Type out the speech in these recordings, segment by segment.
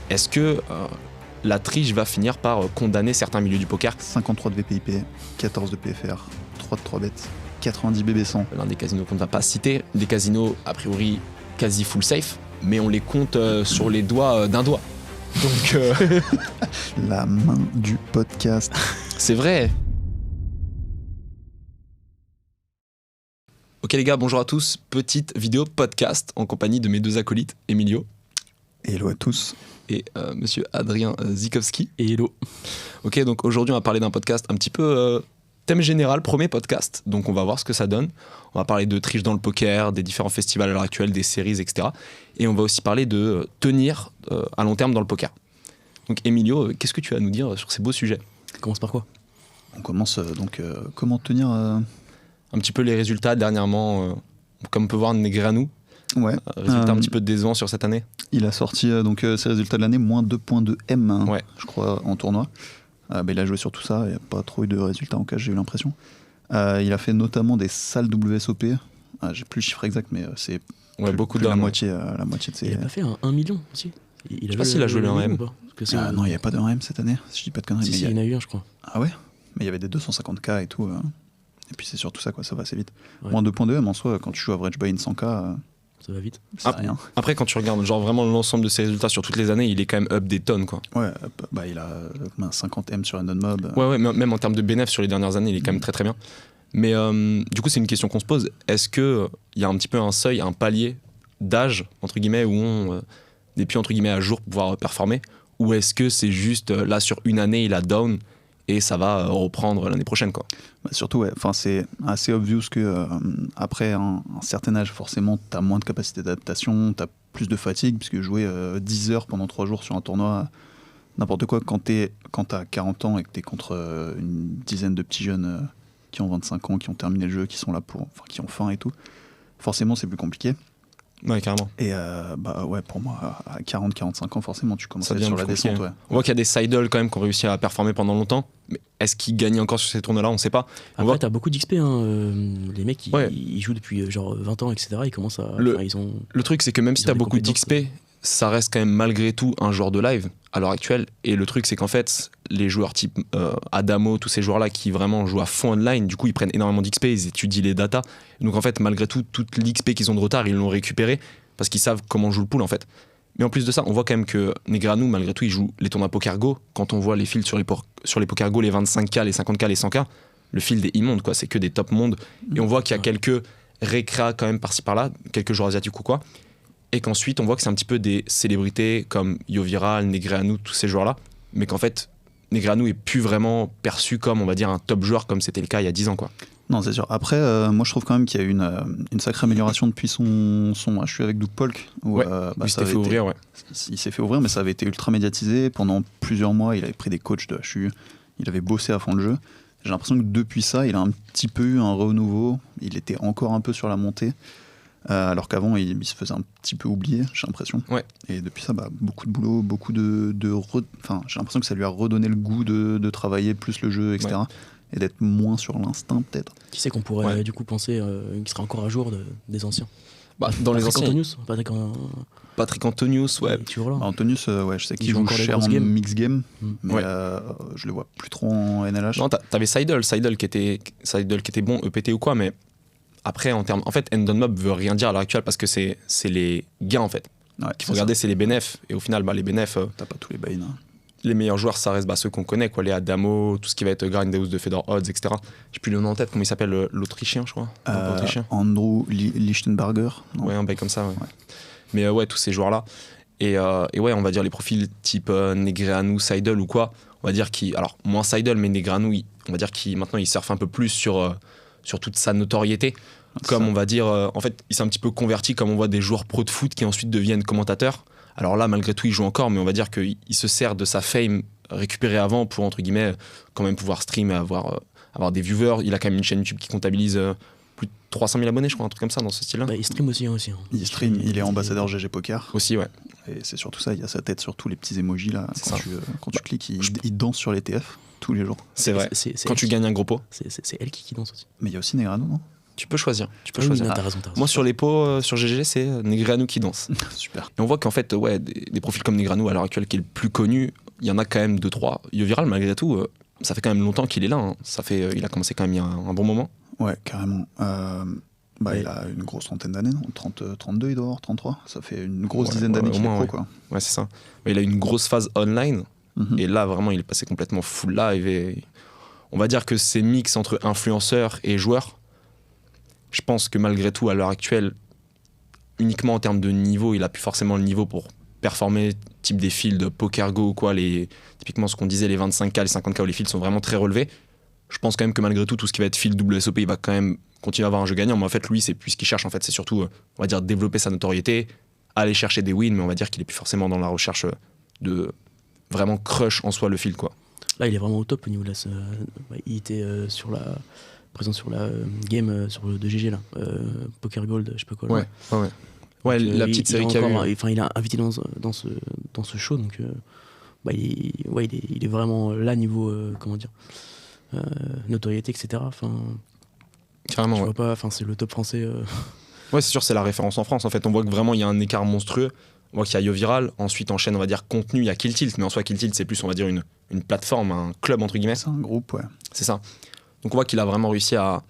est-ce que la triche va finir par condamner certains milieux du poker? 53 de VPIP, 14 de PFR, 3 de 3 bêtes, 90 BB100. L'un des casinos qu'on ne va pas citer, des casinos a priori quasi full safe, mais on les compte sur les doigts d'un doigt. Donc La main du podcast. c'est vrai. Ok les gars, bonjour à tous. Petite vidéo podcast en compagnie de mes deux acolytes, Emilio Hello à tous. et monsieur Adrien Zikowski. Et hello. Ok, donc aujourd'hui on va parler d'un podcast un petit peu thème général, premier podcast, donc on va voir ce que ça donne. On va parler de triche dans le poker, des différents festivals à l'heure actuelle, des séries, etc. Et on va aussi parler de tenir à long terme dans le poker. Donc Emilio, qu'est-ce que tu as à nous dire sur ces beaux sujets? On commence par quoi? On commence comment tenir Un petit peu les résultats dernièrement, comme on peut voir Negreanu, Ouais. résultats un petit peu décevants sur cette année. Il a sorti ses résultats de l'année, moins 2.2 M, Ouais. je crois, en tournoi. Il a joué sur tout ça, il n'y a pas trop eu de résultats en cash, j'ai eu l'impression. Il a fait notamment des salles WSOP. J'ai plus le chiffre exact, mais c'est Ouais, beaucoup plus de d'hommes. la moitié de ses... Il a pas fait un 1 million aussi? Je sais pas s'il a joué le 1M. ou pas? Parce que c'est Non, il n'y a pas de 1M cette année, si je dis pas de conneries. Si, mais si, il y en a eu un, je crois. Ah ouais? Mais il y avait des 250K et tout. Et puis c'est surtout ça, quoi, ça va assez vite. Ouais. Moins 2.2 M en soi, quand tu joues average buy-in 100K, Ça va vite. c'est Ah. rien. Après, quand tu regardes genre vraiment l'ensemble de ses résultats sur toutes les années, il est quand même up des tonnes, quoi. Ouais, il a 50 M sur Random Mob. Ouais, même en termes de bénéf sur les dernières années, il est quand même très très bien. Mais du coup, c'est une question qu'on se pose. Est-ce qu'il y a un petit peu un seuil, un palier d'âge, entre guillemets, où on n'est plus, entre guillemets, à jour pour pouvoir performer? Ou est-ce que c'est juste, là, sur une année, il a down et ça va reprendre l'année prochaine, quoi? Surtout, ouais, c'est assez obvious que après un certain âge, forcément, tu as moins de capacité d'adaptation, tu as plus de fatigue, puisque jouer 10 heures pendant 3 jours sur un tournoi, n'importe quoi, quand tu as 40 ans et que tu es contre une dizaine de petits jeunes qui ont 25 ans, qui ont terminé le jeu, qui sont là qui ont faim et tout, forcément, c'est plus compliqué. Ouais, carrément. Et pour moi, à 40-45 ans, forcément, tu commences Ça à être devient sur la plus compliqué. descente. Ouais. On voit qu'il y a des sidles quand même qui ont réussi à performer pendant longtemps. Mais est-ce qu'ils gagnent encore sur ces tournois-là? On sait pas. On voit- Après, t'as beaucoup d'XP, hein. Les mecs, Ouais. ils jouent depuis genre 20 ans, etc. Ils commencent à. Le- enfin, ils ont... Le truc, c'est que même si Ils tu as ont des beaucoup compétences, d'XP, ça reste quand même malgré tout un joueur de live à l'heure actuelle. Et le truc, c'est qu'en fait, les joueurs type Adamo, tous ces joueurs-là qui vraiment jouent à fond online, du coup, ils prennent énormément d'XP, ils étudient les datas. Donc en fait, malgré tout, toute l'XP qu'ils ont de retard, ils l'ont récupéré parce qu'ils savent comment joue le pool en fait. Mais en plus de ça, on voit quand même que Negreanu, malgré tout, il joue les tournois Poker Go. Quand on voit les fields sur les Poker Go, les 25K, les 50K, les 100K, le field est immonde, quoi. C'est que des top mondes. Et on voit qu'il y a quelques récrats quand même par-ci par-là, quelques joueurs asiatiques ou quoi. Et qu'ensuite, on voit que c'est un petit peu des célébrités comme Yoviral, Negreanu, tous ces joueurs-là. Mais qu'en fait, Negreanu est plus vraiment perçu comme, on va dire, un top joueur comme c'était le cas il y a 10 ans, quoi. Non, c'est sûr. Après, moi, je trouve quand même qu'il y a eu une sacrée amélioration depuis son match. Je suis avec Doug Polk. Où, Ouais, ça il s'était avait fait ouvrir, ouais. Il s'est fait ouvrir, mais ça avait été ultra médiatisé. Pendant plusieurs mois, il avait pris des coachs de HU. Il avait bossé à fond le jeu. J'ai l'impression que depuis ça, il a un petit peu eu un renouveau. Il était encore un peu sur la montée. Alors qu'avant, il se faisait un petit peu oublier, j'ai l'impression. Ouais. Et depuis ça, beaucoup de boulot, beaucoup j'ai l'impression que ça lui a redonné le goût de travailler plus le jeu, etc. Ouais. Et d'être moins sur l'instinct, peut-être. Qui c'est qu'on pourrait Ouais. du coup penser qui serait encore à jour des anciens? Dans les Patrick anciens, Antonius, Patrick Antonius, ouais. toujours là. Antonius, je sais Il qu'il joue joue encore les cher grosses en games. mix game, mais Ouais. je le vois plus trop en NLH. Non, t'avais Seidel qui était bon, EPT ou quoi, mais après, en fait, Endon Mob veut rien dire à l'heure actuelle parce que c'est les gains, en fait. Ouais, Qu'il faut regarder, c'est les bénéfs. Et au final, les bénéfs, T'as pas tous les buy-in. les meilleurs joueurs, ça reste ceux qu'on connaît, quoi. Les Adamo, tout ce qui va être Grindhouse de Fedor Odds, etc. J'ai plus le nom en tête, comment il s'appelle, l'Autrichien, je crois. Non, pas Autrichien. Andrew Lichtenberger. Non. Ouais, un bail comme ça, ouais. Ouais. Mais ouais, tous ces joueurs-là. Et ouais, on va dire les profils type Negreanu, Seidel ou quoi. On va dire alors, moins Seidel, mais Negreanu, on va dire qu'il maintenant, il surfe un peu plus sur toute sa notoriété. Comme Ça. on va dire, en fait, il s'est un petit peu converti, comme on voit des joueurs pro de foot qui ensuite deviennent commentateurs. Alors là, malgré tout, il joue encore, mais on va dire qu'il se sert de sa fame récupérée avant pour, entre guillemets, quand même pouvoir stream et avoir des viewers. Il a quand même une chaîne YouTube qui comptabilise plus de 300 000 abonnés, je crois, un truc comme ça, dans ce style-là. Il stream aussi. Il stream, il est ambassadeur GG Poker. Aussi, ouais. Et c'est surtout ça, il y a sa tête sur tous les petits emojis là. C'est Quand ça. quand tu cliques, il danse sur les TF tous les jours. C'est vrai. C'est Quand tu gagnes un gros pot. C'est elle qui danse aussi. Mais il y a aussi Negreanu, non? Tu peux choisir. Ah oui, non, t'as raison. Moi, sur les pots, sur GG, c'est Negreanu qui danse. Super. Et on voit qu'en fait, ouais, des profils comme Negreanu, à l'heure actuelle, qui est le plus connu, il y en a quand même 2-3. Yoviral, malgré tout, ça fait quand même longtemps qu'il est là. Hein. Il a commencé quand même il y a un bon moment. Ouais, carrément. Il a une grosse trentaine d'années, non 32, il doit avoir 33. Ça fait une grosse dizaine d'années qu'il est pro, quoi. Ouais, c'est ça. Il a une grosse phase online. Mhm. Et là, vraiment, il est passé complètement full live. Et on va dire que ces mix entre influenceurs et joueurs, je pense que malgré tout, à l'heure actuelle, uniquement en termes de niveau, il a plus forcément le niveau pour performer, type des fields Poker Go ou quoi. Typiquement, ce qu'on disait, les 25K, les 50K où les fields sont vraiment très relevés. Je pense quand même que malgré tout ce qui va être field WSOP, il va quand même continuer à avoir un jeu gagnant. Mais en fait, lui, c'est plus ce qu'il cherche. En fait, c'est surtout, on va dire, développer sa notoriété, aller chercher des wins, mais on va dire qu'il est plus forcément dans la recherche de vraiment crush en soi le field, quoi. Là, il est vraiment au top au niveau de il était présent sur la game de GG là, Poker Gold, je sais pas quoi. Là. Ouais. Ouais, Donc, la petite série qu'il y a eu. Enfin, il a invité dans ce show, donc il est vraiment là niveau notoriété, etc. Enfin, carrément. Je vois pas. Enfin, c'est le top français. Ouais, c'est sûr, c'est la référence en France. En fait, on voit que vraiment il y a un écart monstrueux. On voit qu'il y a Yoviral, ensuite en chaîne, on va dire contenu, il y a Kill Tilt, mais en soi Kill Tilt c'est plus, on va dire, une plateforme, un club entre guillemets. C'est un groupe, ouais. C'est ça. Donc on voit qu'il a vraiment réussi à,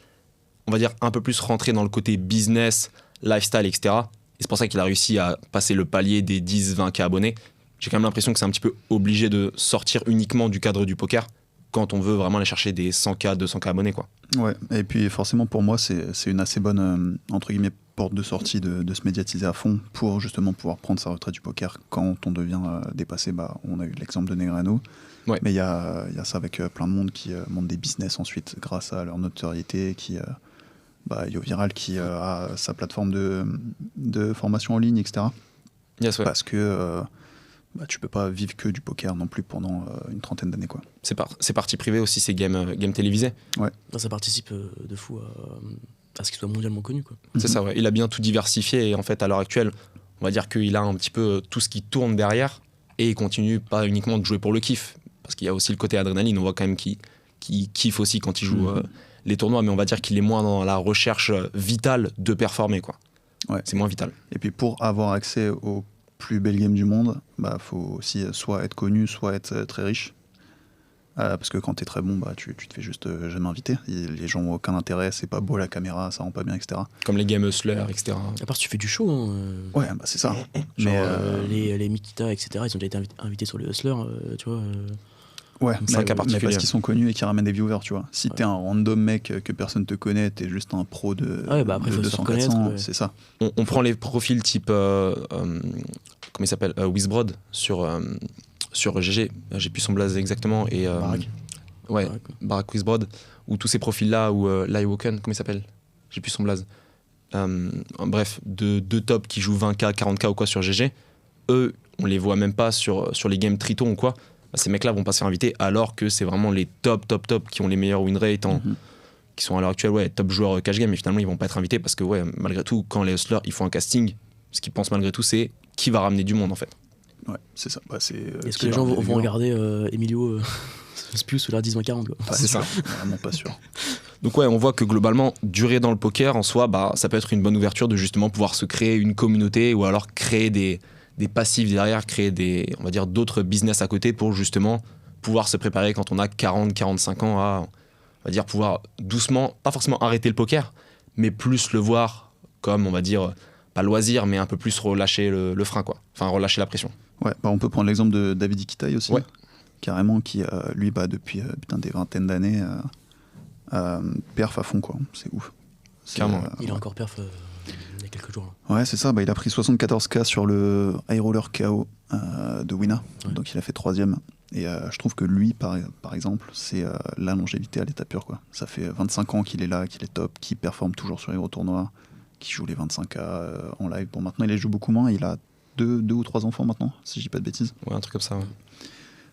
on va dire, un peu plus rentrer dans le côté business, lifestyle, etc. Et c'est pour ça qu'il a réussi à passer le palier des 10-20K abonnés. J'ai quand même l'impression que c'est un petit peu obligé de sortir uniquement du cadre du poker quand on veut vraiment aller chercher des 100K, 200K abonnés, quoi. Ouais, et puis forcément pour moi c'est une assez bonne entre guillemets porte de sortie de se médiatiser à fond pour justement pouvoir prendre sa retraite du poker quand on devient dépassé. On a eu l'exemple de Negreanu, Ouais. mais il y a ça avec plein de monde qui monte des business ensuite grâce à leur notoriété, Yoviral qui a sa plateforme de formation en ligne, etc. Yes, ouais. Parce que tu peux pas vivre que du poker non plus pendant une trentaine d'années, quoi. C'est parti privé aussi, ces games télévisés. Ça participe de fou à ce qu'il soit mondialement connu, quoi. C'est ça, ouais. Il a bien tout diversifié et en fait, à l'heure actuelle, on va dire qu'il a un petit peu tout ce qui tourne derrière et il continue pas uniquement de jouer pour le kiff parce qu'il y a aussi le côté adrénaline. On voit quand même qu'il kiffe aussi quand il joue les tournois, mais on va dire qu'il est moins dans la recherche vitale de performer, quoi. Ouais. C'est moins vital. Et puis pour avoir accès aux plus belles games du monde, faut aussi soit être connu, soit être très riche. Parce que quand t'es très bon, tu te fais juste jamais inviter. Les gens ont aucun intérêt, c'est pas beau la caméra, ça rend pas bien, etc. Comme les game hustlers, etc. À part si tu fais du show, hein, Ouais, c'est ça. genre les Mikita, etc. Ils ont déjà été invités sur les hustlers, tu vois. Ouais, c'est un cas mais particulier. parce qu'ils sont connus et qu'ils ramènent des viewers, tu vois. Si t'es un random mec que personne te connaît, t'es juste un pro de, après, de faut se 200, reconnaître, 400, ouais. c'est ça. On prend les profils type comment il s'appelle, Wizbrod sur GG, j'ai plus son blaze exactement, et Barack. ouais, Barack, ouais. Barack Wizbrod, ou tous ces profils là, ou Laiwoken, comment il s'appelle, j'ai plus son blaze, bref, deux tops qui jouent 20K 40K ou quoi sur GG, eux on les voit même pas sur les games Triton ou quoi. Ces mecs là vont pas se faire inviter alors que c'est vraiment les top qui ont les meilleurs win rates qui sont à l'heure actuelle top joueurs cash game, mais finalement ils vont pas être invités parce que malgré tout quand les hustlers ils font un casting, ce qu'ils pensent malgré tout c'est qui va ramener du monde en fait. Ouais, c'est ça. Est-ce que les gens vont regarder Emilio Spus ou la 10-40 quoi. C'est ça. Vraiment pas sûr. Donc on voit que globalement durer dans le poker en soi ça peut être une bonne ouverture de justement pouvoir se créer une communauté ou alors créer des passifs derrière, créer on va dire d'autres business à côté pour justement pouvoir se préparer quand on a 40-45 ans à, on va dire, pouvoir doucement, pas forcément arrêter le poker, mais plus le voir comme, on va dire, pas loisir, mais un peu plus relâcher le frein, quoi. Enfin, relâcher la pression. Ouais, on peut prendre l'exemple de David Iquitaï aussi, Ouais. carrément, qui, lui, depuis des vingtaines d'années, perf à fond, quoi. C'est ouf. Carrément. Il a encore perf il y a quelques jours. Là. Ouais, c'est ça. Il a pris 74K sur le High Roller KO de Wina. Ouais. Donc il a fait 3ème. Et je trouve que lui, par exemple, c'est la longévité à l'état pur, quoi. Ça fait 25 ans qu'il est là, qu'il est top, qu'il performe toujours sur les gros tournois, qu'il joue les 25K en live. Bon, maintenant, il les joue beaucoup moins. Il a deux ou trois enfants maintenant, si je dis pas de bêtises. Ouais, un truc comme ça, ouais.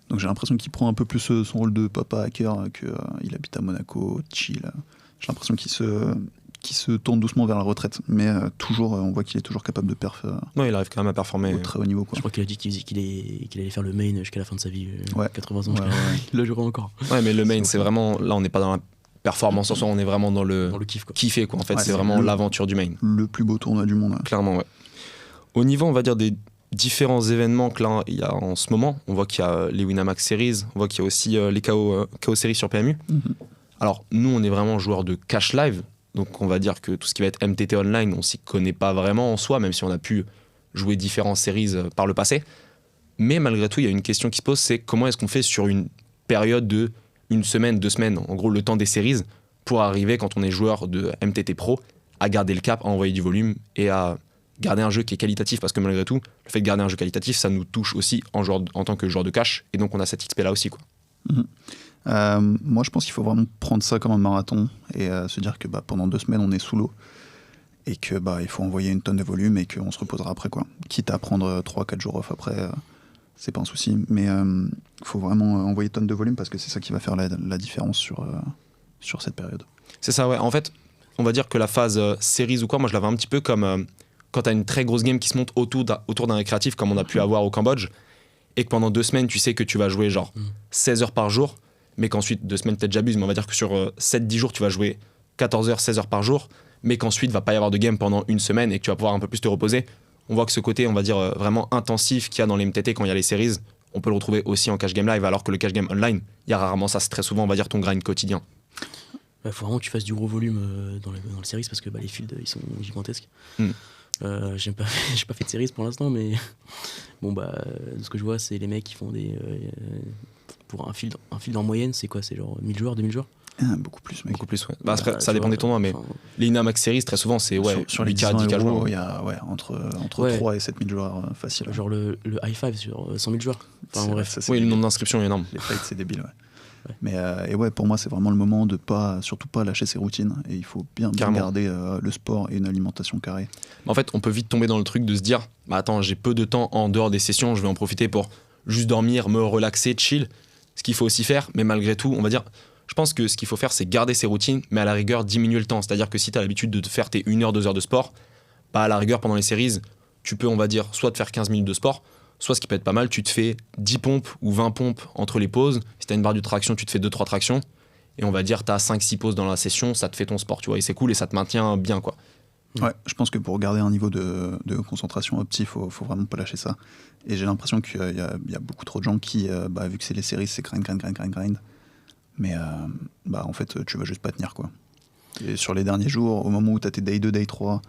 Donc j'ai l'impression qu'il prend un peu plus son rôle de papa hacker, qu'il habite à Monaco, chill. J'ai l'impression qu'il se tourne doucement vers la retraite, mais toujours, on voit qu'il est toujours capable de perf. Ouais, il arrive quand même à performer au très haut niveau, quoi. Je crois qu'il a dit qu'il allait faire le main jusqu'à la fin de sa vie, ouais. 80 ans, ouais. il le jouera encore. Ouais, mais le main, c'est vraiment, là on n'est pas dans la performance en soi, on est vraiment dans le kiff, quoi. kiffer, quoi. En fait, Ouais, c'est vraiment l'aventure du main. Le plus beau tournoi du monde. Clairement, ouais. Au niveau, on va dire, des différents événements que là, il y a en ce moment, on voit qu'il y a les Winamax Series, on voit qu'il y a aussi les KO Series sur PMU. Alors, nous, on est vraiment joueurs de cash live, donc on va dire que tout ce qui va être MTT online, on s'y connaît pas vraiment en soi, même si on a pu jouer différentes séries par le passé. Mais malgré tout, il y a une question qui se pose, c'est comment est-ce qu'on fait sur une période de 1 semaine, 2 semaines, en gros le temps des séries, pour arriver, quand on est joueur de MTT Pro, à garder le cap, à envoyer du volume et à garder un jeu qui est qualitatif, parce que malgré tout, le fait de garder un jeu qualitatif, ça nous touche aussi en tant que joueur de cash, et donc on a cette XP là aussi, quoi. Moi, je pense qu'il faut vraiment prendre ça comme un marathon et se dire que pendant 2 semaines, on est sous l'eau et que il faut envoyer une tonne de volume et qu'on se reposera après, quoi. Quitte à prendre 3-4 jours off après, c'est pas un souci, mais il faut vraiment envoyer une tonne de volume parce que c'est ça qui va faire la différence sur cette période. C'est ça, ouais. En fait, on va dire que la phase series ou quoi, moi je l'avais un petit peu comme quand t'as une très grosse game qui se monte autour d'un récréatif comme on a pu avoir au Cambodge, et que pendant 2 semaines, tu sais que tu vas jouer genre 16 heures par jour, mais qu'ensuite, 2 semaines peut-être j'abuse, mais on va dire que sur 7-10 jours, tu vas jouer 14 heures, 16 heures par jour, mais qu'ensuite, va pas y avoir de game pendant 1 semaine et que tu vas pouvoir un peu plus te reposer. On voit que ce côté, on va dire, vraiment intensif qu'il y a dans les MTT quand il y a les séries, on peut le retrouver aussi en cash game live, alors que le cash game online, il y a rarement ça, c'est très souvent, on va dire, ton grind quotidien. Faut vraiment que tu fasses du gros volume dans les séries parce que les fields ils sont gigantesques. J'ai pas fait de séries pour l'instant, mais bon de ce que je vois, c'est les mecs qui font des pour un field en moyenne, c'est quoi, c'est genre 1000 joueurs, 2000 joueurs. Beaucoup plus, mec. Beaucoup plus, ouais. Ça dépend des tournois, mais les Winamax Series, très souvent, c'est sur les 10 euros, il y a entre 3 et 7000 joueurs facile. Genre le high five sur 100 000 joueurs. Enfin, bref. Oui, le nombre d'inscriptions est énorme. Les fights, c'est débile, ouais. Mais pour moi, c'est vraiment le moment de surtout pas lâcher ses routines. Et il faut bien garder le sport et une alimentation carrée. En fait, on peut vite tomber dans le truc de se dire attends, j'ai peu de temps en dehors des sessions, je vais en profiter pour juste dormir, me relaxer, chill. Ce qu'il faut aussi faire, mais malgré tout, on va dire, je pense que ce qu'il faut faire, c'est garder ses routines, mais à la rigueur, diminuer le temps. C'est-à-dire que si tu as l'habitude de faire tes 1 heure, 2 heures de sport, à la rigueur, pendant les séries, tu peux, on va dire, soit te faire 15 minutes de sport, soit ce qui peut être pas mal, tu te fais 10 pompes ou 20 pompes entre les pauses. Si tu as une barre de traction, tu te fais 2-3 tractions. Et on va dire, tu as 5-6 pauses dans la session, ça te fait ton sport, tu vois. Et c'est cool et ça te maintient bien, quoi. Ouais, je pense que pour garder un niveau de concentration opti, faut vraiment pas lâcher ça. Et j'ai l'impression qu'il y a beaucoup trop de gens qui, vu que c'est les séries, c'est grind. Mais en fait, tu vas juste pas tenir, quoi. Et sur les derniers jours, au moment où tu as tes Day 2, Day 3,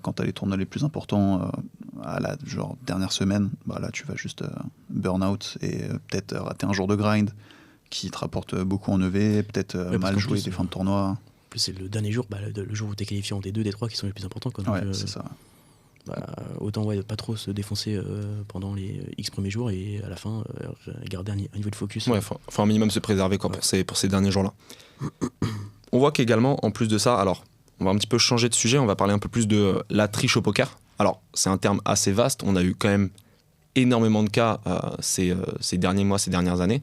quand tu as les tournois les plus importants, à la dernière semaine, là tu vas juste burn out et peut-être rater un jour de grind qui te rapporte beaucoup en EV, peut-être mal jouer des fins de tournoi. En plus, c'est le dernier jour, le jour où tu es qualifié en D2, D3 qui sont les plus importants, quoi. Donc, c'est ça. Autant pas trop se défoncer pendant les X premiers jours et à la fin garder un niveau de focus. Ouais, faut un minimum se préserver, quoi, pour ces derniers jours-là. On voit qu'également, en plus de ça, alors on va un petit peu changer de sujet, on va parler un peu plus de la triche au poker. Alors, c'est un terme assez vaste, on a eu quand même énormément de cas ces derniers mois, ces dernières années.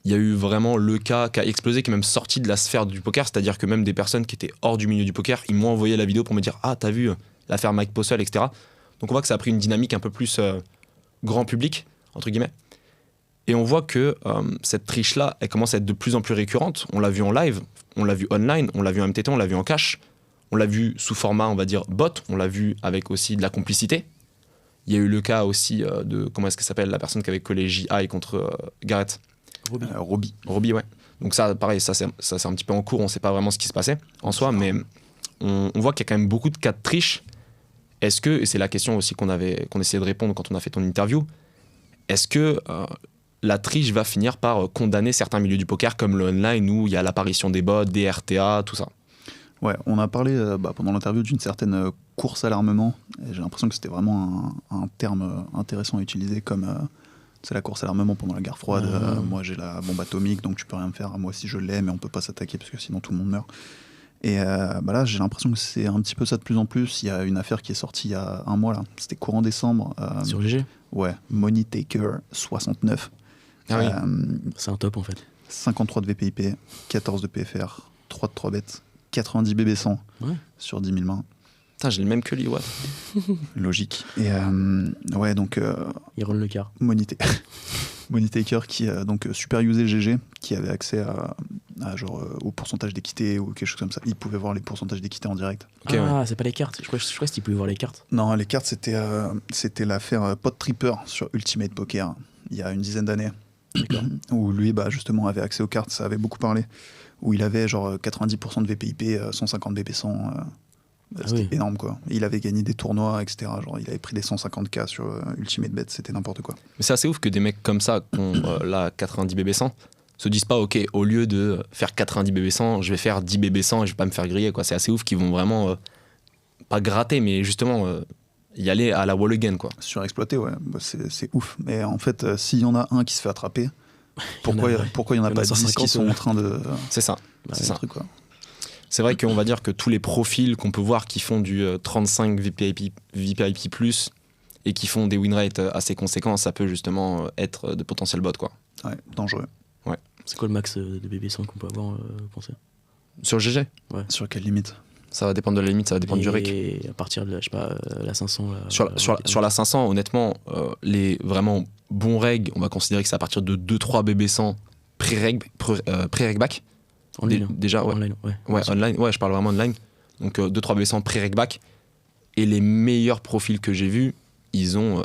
Il y a eu vraiment le cas qui a explosé, qui est même sorti de la sphère du poker, c'est-à-dire que même des personnes qui étaient hors du milieu du poker, ils m'ont envoyé la vidéo pour me dire « Ah, t'as vu l'affaire Mike Postle, etc. » Donc on voit que ça a pris une dynamique un peu plus grand public, entre guillemets. Et on voit que cette triche-là, elle commence à être de plus en plus récurrente. On l'a vu en live, on l'a vu online, on l'a vu en MTT, on l'a vu en cash. On l'a vu sous format, on va dire, bot. On l'a vu avec aussi de la complicité. Il y a eu le cas aussi de, comment est-ce qu'elle s'appelle, la personne qui avait collé JI contre Garrett. Robbie, ouais. Donc ça, pareil, ça c'est un petit peu en cours, on ne sait pas vraiment ce qui se passait en soi, mais on voit qu'il y a quand même beaucoup de cas de triche. Est-ce que, et c'est la question aussi qu'on essayait de répondre quand on a fait ton interview, est-ce que la triche va finir par condamner certains milieux du poker comme le online où il y a l'apparition des bots, des RTA, tout ça? Ouais, on a parlé pendant l'interview d'une certaine course à l'armement. Et j'ai l'impression que c'était vraiment un terme intéressant à utiliser comme c'est la course à l'armement pendant la guerre froide. Moi j'ai la bombe atomique donc tu peux rien me faire. Moi aussi je l'ai mais on peut pas s'attaquer parce que sinon tout le monde meurt. Et là j'ai l'impression que c'est un petit peu ça de plus en plus. Il y a une affaire qui est sortie il y a 1 mois là. C'était courant décembre. Sur GG. Ouais, Money Taker 69. Ah oui. C'est un top en fait. 53 de VPIP, 14 de PFR, 3 de 3 bêtes. 90 BB100 sur 10 000 mains. Putain, j'ai le même que lui, ouais. Logique. Et ouais, donc. Il roule le quart. Money Taker qui donc super usé GG, qui avait accès à au pourcentage d'équité ou quelque chose comme ça. Il pouvait voir les pourcentages d'équité en direct. Ok, ouais. C'est pas les cartes. Je crois que tu pouvais voir les cartes. Non, les cartes, c'était l'affaire Pod Tripper sur Ultimate Poker, il y a une dizaine d'années. D'accord. Où lui, justement, avait accès aux cartes, ça avait beaucoup parlé. Où il avait genre 90% de VPIP, 150 BP100. C'était oui. énorme, quoi. Et il avait gagné des tournois, etc. Genre, il avait pris des 150K sur Ultimate Bet, c'était n'importe quoi. Mais c'est assez ouf que des mecs comme ça, qui ont là 90 BB100, se disent pas, ok, au lieu de faire 90 BB100, je vais faire 10 BB100 et je vais pas me faire griller, quoi. C'est assez ouf qu'ils vont vraiment, pas gratter, mais justement y aller à la wall again, quoi. Surexploité, ouais, c'est ouf. Mais en fait, s'il y en a un qui se fait attraper, pourquoi il y en a pas 10 qui sont en train de... C'est ça. c'est ça. Truc, quoi. C'est vrai qu'on va dire que tous les profils qu'on peut voir qui font du 35 VPIP+, et qui font des win rates assez conséquents, ça peut justement être de potentiels bots, quoi. Ouais, dangereux. C'est quoi le max de BB100 qu'on peut avoir, pensez Sur GG, Sur quelle limite? ça va dépendre de la limite, ça va dépendre du rec. Et à partir de, je sais pas, la 500... Sur la 500, honnêtement, les vraiment bons regs, on va considérer que c'est à partir de 2-3 BB100 pré-reg back. En ligne. Déjà, ouais. Online, ouais. Ouais, online, ouais, je parle vraiment online. Donc 2-3 BB100 pré-reg back. Et les meilleurs profils que j'ai vus, ils ont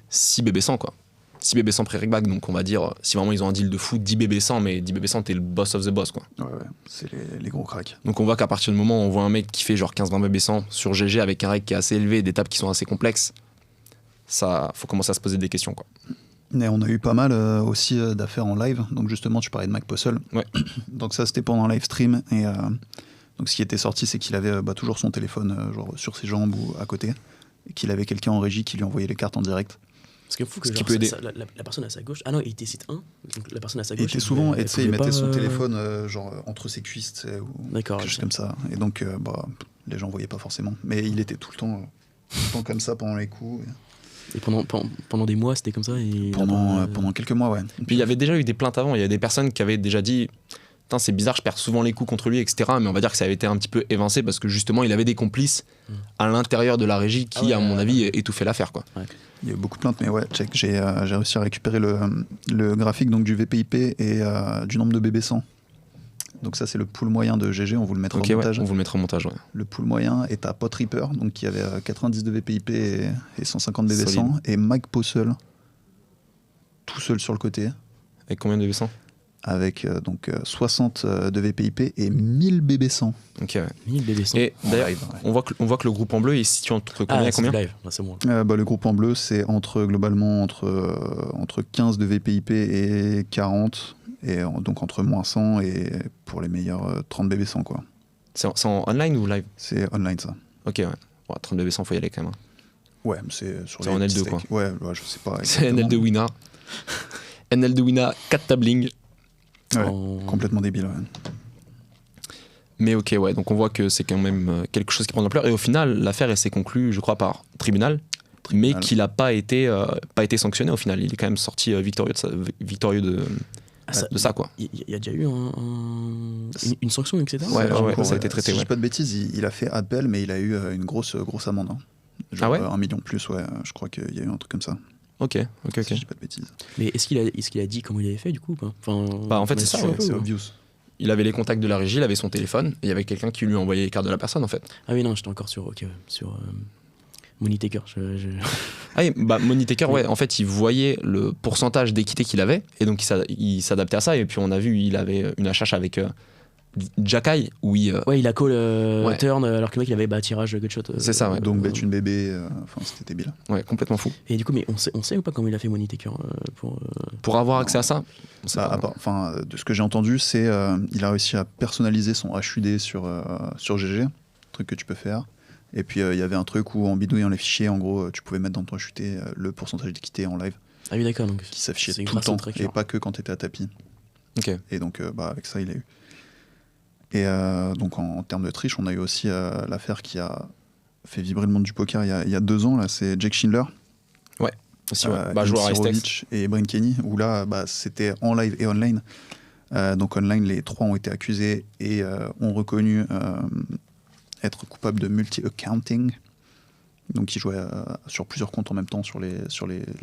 6 BB100, quoi. 6 BB100 pré-reg back, donc on va dire, si vraiment ils ont un deal de fou, 10 BB100, mais 10 BB100, t'es le boss of the boss, quoi. Ouais, c'est les gros cracks. Donc on voit qu'à partir du moment où on voit un mec qui fait genre 15-20 BB100 sur GG avec un reg qui est assez élevé, des tables qui sont assez complexes, ça, faut commencer à se poser des questions, quoi. Mais on a eu pas mal aussi d'affaires en live. Donc justement, tu parlais de Mac Puzzle. Ouais. Donc ça, c'était pendant un live stream. Et donc ce qui était sorti, c'est qu'il avait toujours son téléphone genre sur ses jambes ou à côté. Et qu'il avait quelqu'un en régie qui lui envoyait les cartes en direct. Ce qui est fou que Ce qui genre, peut aider. la personne à sa gauche... Ah non, il était site 1, donc la personne à sa Et gauche... il était souvent, et tu sais, il mettait son téléphone téléphone genre entre ses cuisses, tu sais, ou D'accord, quelque chose ok. comme ça. Et donc, les gens voyaient pas forcément. Mais il était tout le temps comme ça pendant les coups. Et pendant des mois, c'était comme ça et Pendant quelques mois, ouais. Puis il y avait déjà eu des plaintes avant, il y a des personnes qui avaient déjà dit putain c'est bizarre, je perds souvent les coups contre lui, etc. Mais on va dire que ça avait été un petit peu évincé parce que justement il avait des complices à l'intérieur de la régie qui, à mon avis, étouffaient l'affaire, quoi. Ouais. Il y a eu beaucoup de plaintes, mais ouais, check, j'ai réussi à récupérer le graphique donc, du VPIP et du nombre de BB100. Donc ça c'est le pool moyen de GG, on vous le mettra Ok, au montage. on vous le mettra au montage, ouais. Le pool moyen est à Pot Reaper, donc qui avait 90 de VPIP et 150 BB100, Solide. et Mike Puzzle, tout seul sur le côté, Avec combien de BB100? avec 60 de VPIP et 1000 BB100. Ok, ouais. 1000 BB100. Et d'ailleurs, live, ouais. on voit que le groupe en bleu il se situe entre combien et c'est combien? live, là, c'est bon. Le groupe en bleu, c'est globalement entre 15 de VPIP et 40, et donc entre moins 100 et pour les meilleurs 30 BB100, quoi. C'est en online ou live? C'est online, ça. Ok, ouais. Bon, 30 BB100, faut y aller quand même. Hein. Ouais, c'est sur C'est les en L2, stakes. quoi. Ouais, je sais pas. C'est exactement. NL2 Winner. NL2 Winner, 4 tablings. Ouais, complètement débile, ouais. Mais ok, ouais, donc on voit que c'est quand même quelque chose qui prend de l'ampleur. Et au final, l'affaire, elle s'est conclue, je crois, par tribunal, mais qu'il n'a pas été sanctionné au final. Il est quand même sorti victorieux de ça, quoi. Il y a déjà eu une sanction, etc. Ouais, ça a Ouais, été traité, Si je ouais. dis pas de bêtises, il a fait appel, mais il a eu une grosse amende. Hein. Genre, Ah ouais 1 million de plus, ouais. Je crois qu'il y a eu un truc comme ça. Ok. Si je dis pas de bêtises. Mais est-ce qu'il a dit comment il avait fait, du coup, ou pas Bah, en fait, c'est ça, ouais, C'est obvious. Il avait les contacts de la régie, il avait son téléphone, et il y avait quelqu'un qui lui envoyait les cartes de la personne, en fait. Ah oui, non, j'étais encore sur Money Taker. Ah, bah, Money Taker, ouais, en fait, il voyait le pourcentage d'équité qu'il avait, et donc il s'adaptait à ça. Et puis on a vu, il avait une HH avec Jackay, où il. Ouais, il a call Ouais. turn, alors que le mec, il avait tirage gutshot. C'est ça, ouais. Donc, bet une bébé, c'était débile. Ouais, complètement fou. Et du coup, mais on sait ou pas comment il a fait Money Taker Pour avoir accès à ça, on sait pas. De ce que j'ai entendu, c'est il a réussi à personnaliser son HUD sur GG, truc que tu peux faire. Et puis il y avait un truc où en bidouillant les fichiers, en gros, tu pouvais mettre dans ton HUD le pourcentage d'équité en live Ah oui, d'accord. Donc qui s'affichait c'est tout le grâce au temps tracker. et pas que quand tu étais à tapis. Ok. Et donc avec ça, il a eu. Et donc en termes de triche, on a eu aussi l'affaire qui a fait vibrer le monde du poker il y a 2 ans. Là, c'est Jake Schindler. Aussi, ouais. Joueur à STX. Sirovic et Brian Kenny, où là, c'était en live et online. Donc online, les 3 ont été accusés et ont reconnu être coupables de multi-accounting. Donc ils jouaient sur plusieurs comptes en même temps sur les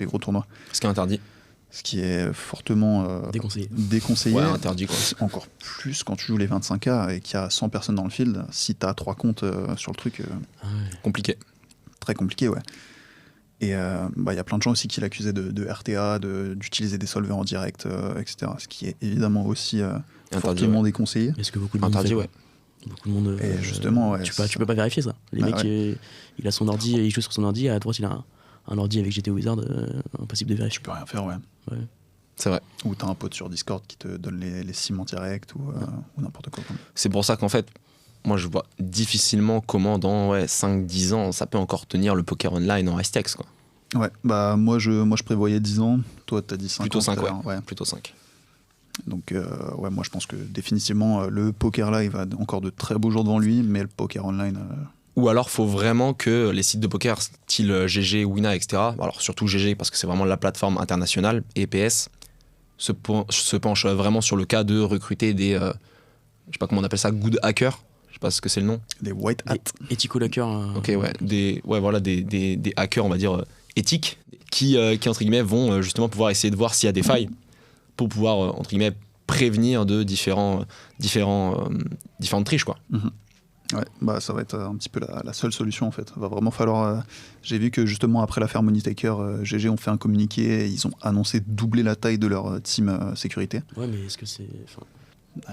gros tournois. Ce qui est interdit. Ce qui est fortement déconseillé. Ouais, interdit quoi. Encore plus quand tu joues les 25K et qu'il y a 100 personnes dans le field. Si tu as 3 comptes sur le truc, Compliqué. très compliqué, ouais. Et y a plein de gens aussi qui l'accusaient de RTA, d'utiliser des solvers en direct, etc. Ce qui est évidemment aussi fortement déconseillé. Est-ce que beaucoup de monde Interdit, fait, ouais. Beaucoup de monde. Et justement, ouais, tu peux pas vérifier ça. Les mecs, il a son ordi, il joue sur son ordi, à droite il a un ordi avec GT Wizard, impossible de vérifier. Tu peux rien faire, ouais. C'est vrai. Ou t'as un pote sur Discord qui te donne les sims en direct ou n'importe quoi. C'est pour ça qu'en fait, moi je vois difficilement comment dans 5-10 ans ça peut encore tenir le poker online en STX quoi. Ouais, bah moi je prévoyais 10 ans, toi t'as dit 5 Plutôt ans. 5, ouais. Plutôt 5. Donc moi je pense que définitivement le poker live a encore de très beaux jours devant lui, mais le poker online... Ou alors faut vraiment que les sites de poker style GG, Wina, etc. Alors surtout GG parce que c'est vraiment la plateforme internationale et PS se penche vraiment sur le cas de recruter des, je sais pas comment on appelle ça, good hackers. Je sais pas ce que c'est le nom. Des white hats. Ethical hackers. Ok, ouais. Des hackers, on va dire, éthiques, qui entre guillemets, vont justement pouvoir essayer de voir s'il y a des failles pour pouvoir, entre guillemets, prévenir de différentes triches, quoi. Ouais, bah ça va être un petit peu la seule solution en fait. Va vraiment falloir. J'ai vu que justement après l'affaire Money Taker, GG ont fait un communiqué et ils ont annoncé doubler la taille de leur team sécurité. Ouais, mais est-ce que c'est.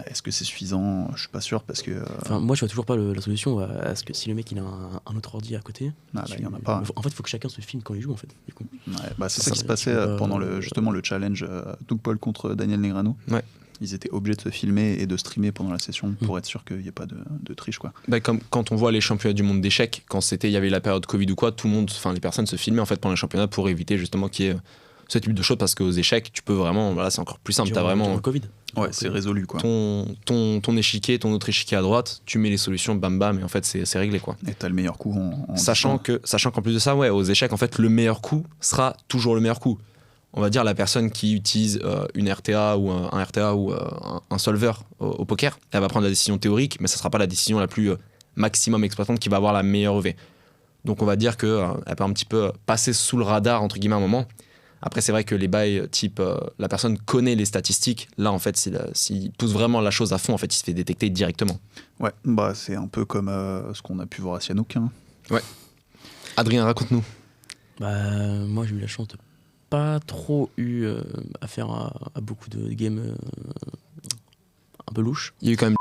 Est-ce que c'est suffisant ? Je suis pas sûr parce que. Moi je vois toujours pas la solution à ce que si le mec il a un autre ordi à côté. Là, il y en a pas. En fait, il faut que chacun se filme quand il joue en fait. Du coup. Ouais, bah c'est ça qui se passait pendant justement le challenge Doug Paul contre Daniel Negreanu. Ouais. Ils étaient obligés de se filmer et de streamer pendant la session pour être sûr qu'il n'y ait pas de triche quoi. Bah, comme quand on voit les championnats du monde d'échecs, quand il y avait la période Covid ou quoi, tout le monde, enfin les personnes se filmaient en fait pendant les championnats pour éviter justement qu'il y ait ce type de choses parce qu'aux échecs, tu peux vraiment, voilà, c'est encore plus simple. T'as vraiment le Covid. Ouais, c'est résolu quoi. Ton échiquier, ton autre échiquier à droite, tu mets les solutions, bam bam, et en fait c'est réglé quoi. Et t'as le meilleur coup en sachant qu'en plus de ça, ouais, aux échecs, en fait, le meilleur coup sera toujours le meilleur coup. On va dire la personne qui utilise une RTA ou un RTA ou un solver au poker, elle va prendre la décision théorique, mais ça sera pas la décision la plus maximum exploitante qui va avoir la meilleure EV. Donc on va dire qu'elle peut un petit peu passer sous le radar entre guillemets à un moment. Après c'est vrai que les bails type la personne connaît les statistiques, là en fait s'il pousse vraiment la chose à fond, en fait il se fait détecter directement. Ouais, bah c'est un peu comme ce qu'on a pu voir à Sihanouk. Hein. Ouais. Adrien, raconte-nous. Bah moi j'ai eu la chance de pas trop eu affaire à beaucoup de games un peu louches. Il y a eu quand même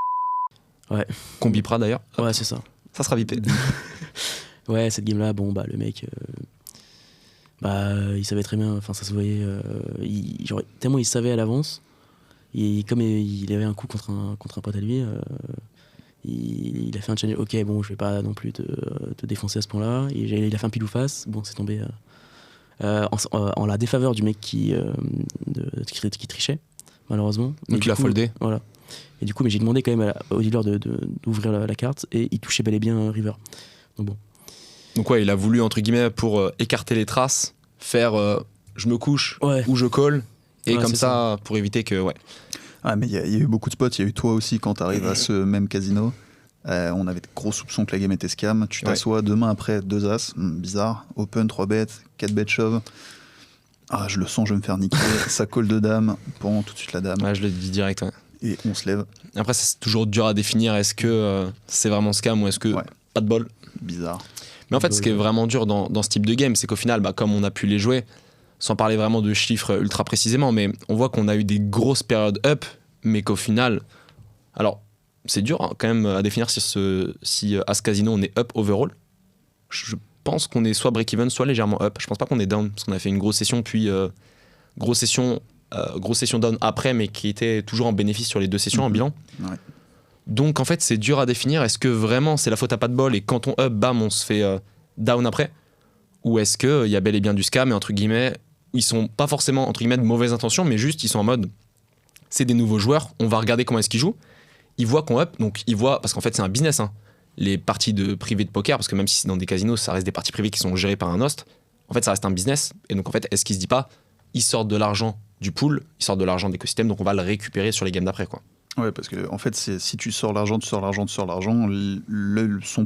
ouais. qu'on bipera d'ailleurs. Ouais, c'est ça. Ça sera bipé. Ouais, cette game là, bon bah le mec il savait très bien, enfin ça se voyait tellement il savait à l'avance. Et comme il avait un coup contre un pote à lui, il a fait un challenge. Ok, bon, je vais pas non plus te défoncer à ce point-là. Il a fait un pile ou face. Bon, c'est tombé en la défaveur du mec qui trichait, malheureusement. Donc il a foldé. Voilà. Et du coup, mais j'ai demandé quand même au dealer d'ouvrir la carte et il touchait bel et bien River. Donc bon. Donc ouais, il a voulu, entre guillemets, pour écarter les traces, faire je me couche ou je colle, et comme ça, pour éviter que... Ouais. Ah, mais il y a eu beaucoup de spots, il y a eu toi aussi quand tu arrives à ce même casino. On avait de gros soupçons que la game était scam. Tu t'assois demain après 2 as, bizarre, open, 3 bêtes, 4 bêtes shove. Ah, je le sens, je vais me faire niquer. Ça colle de dame, prends tout de suite la dame. Ouais, je le dis direct, ouais. Et on se lève. Après, c'est toujours dur à définir. Est-ce que c'est vraiment scam ou est-ce que pas de bol ? Bizarre. Mais en fait, ce qui est vraiment dur dans ce type de game, c'est qu'au final, comme on a pu les jouer, sans parler vraiment de chiffres ultra précisément, mais on voit qu'on a eu des grosses périodes up, mais qu'au final... Alors, c'est dur quand même à définir si à ce casino, on est up overall. Je pense qu'on est soit break-even, soit légèrement up. Je pense pas qu'on est down, parce qu'on a fait une grosse session, puis grosse session down après, mais qui était toujours en bénéfice sur les 2 sessions en bilan. Ouais. Donc en fait c'est dur à définir. Est-ce que vraiment c'est la faute à pas de bol et quand on up, bam, on se fait down après ? Ou est-ce qu'il y a bel et bien du scam et entre guillemets, ils sont pas forcément entre guillemets de mauvaises intentions, mais juste ils sont en mode c'est des nouveaux joueurs, on va regarder comment est-ce qu'ils jouent. Ils voient qu'on up, donc ils voient, parce qu'en fait c'est un business, hein, les parties privées de poker, parce que même si c'est dans des casinos, ça reste des parties privées qui sont gérées par un host, en fait ça reste un business. Et donc en fait, est-ce qu'ils se disent pas, ils sortent de l'argent du pool, ils sortent de l'argent de l'écosystème, donc on va le récupérer sur les games d'après quoi. Ouais, parce que en fait, si tu sors l'argent, son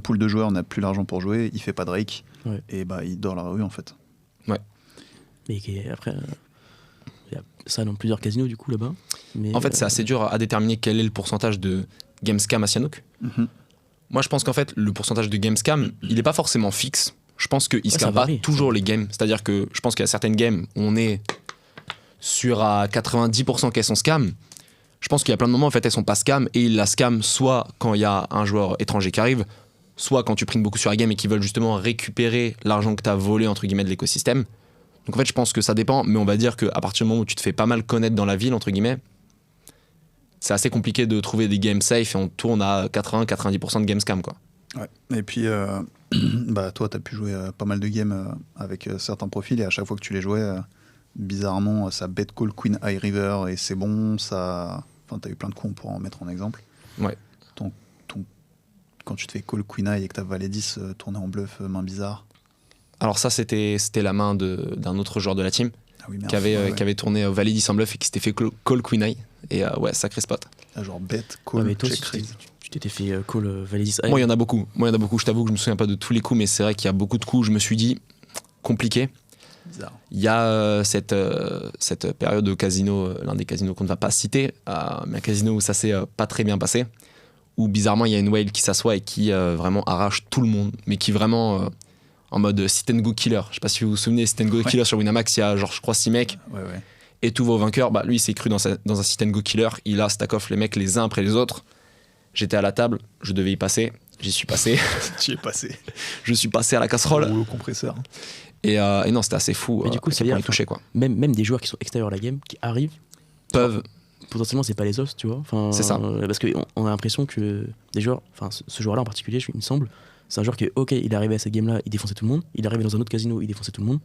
pool de joueurs n'a plus l'argent pour jouer, il fait pas de rake, et il dort la rue en fait. Ouais. Mais après, y a ça dans plusieurs casinos du coup là-bas. Mais, En fait, c'est assez dur à déterminer quel est le pourcentage de game scam à Sihanouk. Mhm. Moi, je pense qu'en fait, le pourcentage de game scam, il n'est pas forcément fixe. Je pense qu'il ne ça scam pas varie, toujours les games. C'est-à-dire que je pense qu'il y a certaines games où on est sur à 90% qu'elles sont scam. Je pense qu'il y a plein de moments, en fait, elles sont pas scam et ils la scam soit quand il y a un joueur étranger qui arrive, soit quand tu primes beaucoup sur la game et qu'ils veulent justement récupérer l'argent que tu as volé, entre guillemets, de l'écosystème. Donc en fait, je pense que ça dépend, mais on va dire qu'à partir du moment où tu te fais pas mal connaître dans la ville, entre guillemets, c'est assez compliqué de trouver des games safe et on tourne à 80-90% de game scam, quoi. Ouais. Et puis, bah, toi, tu as pu jouer pas mal de games avec certains profils et à chaque fois que tu les jouais, bizarrement, ça bet call Queen High River et c'est bon, ça... Enfin, tu as eu plein de coups, on pourra en mettre en exemple. Ouais. Quand tu te fais call Queen High et que ta valet 10 tournée en bluff, main bizarre. Alors ça, c'était la main d'un autre joueur de la team Ah oui, merde. qui avait tourné valet 10 en bluff et qui s'était fait call Queen Eye. Et ouais, sacré spot. Ah, genre bet, Ouais, call, mais toi, check si raise. tu t'étais fait call valet 10 high. Moi, il y en a beaucoup. Je t'avoue que je me souviens pas de tous les coups, mais c'est vrai qu'il y a beaucoup de coups. Je me suis dit, compliqué. Bizarre. Il y a cette période au casino, l'un des casinos qu'on ne va pas citer, mais un casino où ça s'est pas très bien passé, où bizarrement il y a une whale qui s'assoit et qui vraiment arrache tout le monde, mais qui vraiment en mode sit and go killer. Je sais pas si vous vous souvenez, sit and go killer sur Winamax, il y a genre je crois 6 mecs Ouais. et tout va au vainqueur. Bah lui il s'est cru dans un sit and go killer, il a stack off les mecs les uns après les autres. J'étais à la table, je devais y passer, j'y suis passé. Tu y es passé. Je suis passé à la casserole. Rouleau compresseur. Et non, c'était assez fou. Mais du coup, à ça quel veut point dire, il touchait, quoi. Même des joueurs qui sont extérieurs à la game, qui arrivent, Peuvent. potentiellement c'est pas les os, tu vois. Enfin, C'est ça. Parce qu'on a l'impression que des joueurs, enfin ce joueur-là en particulier, il me semble, c'est un joueur qui, ok, il est arrivé à cette game-là, il défonçait tout le monde. Il est arrivé dans un autre casino, il défonçait tout le monde.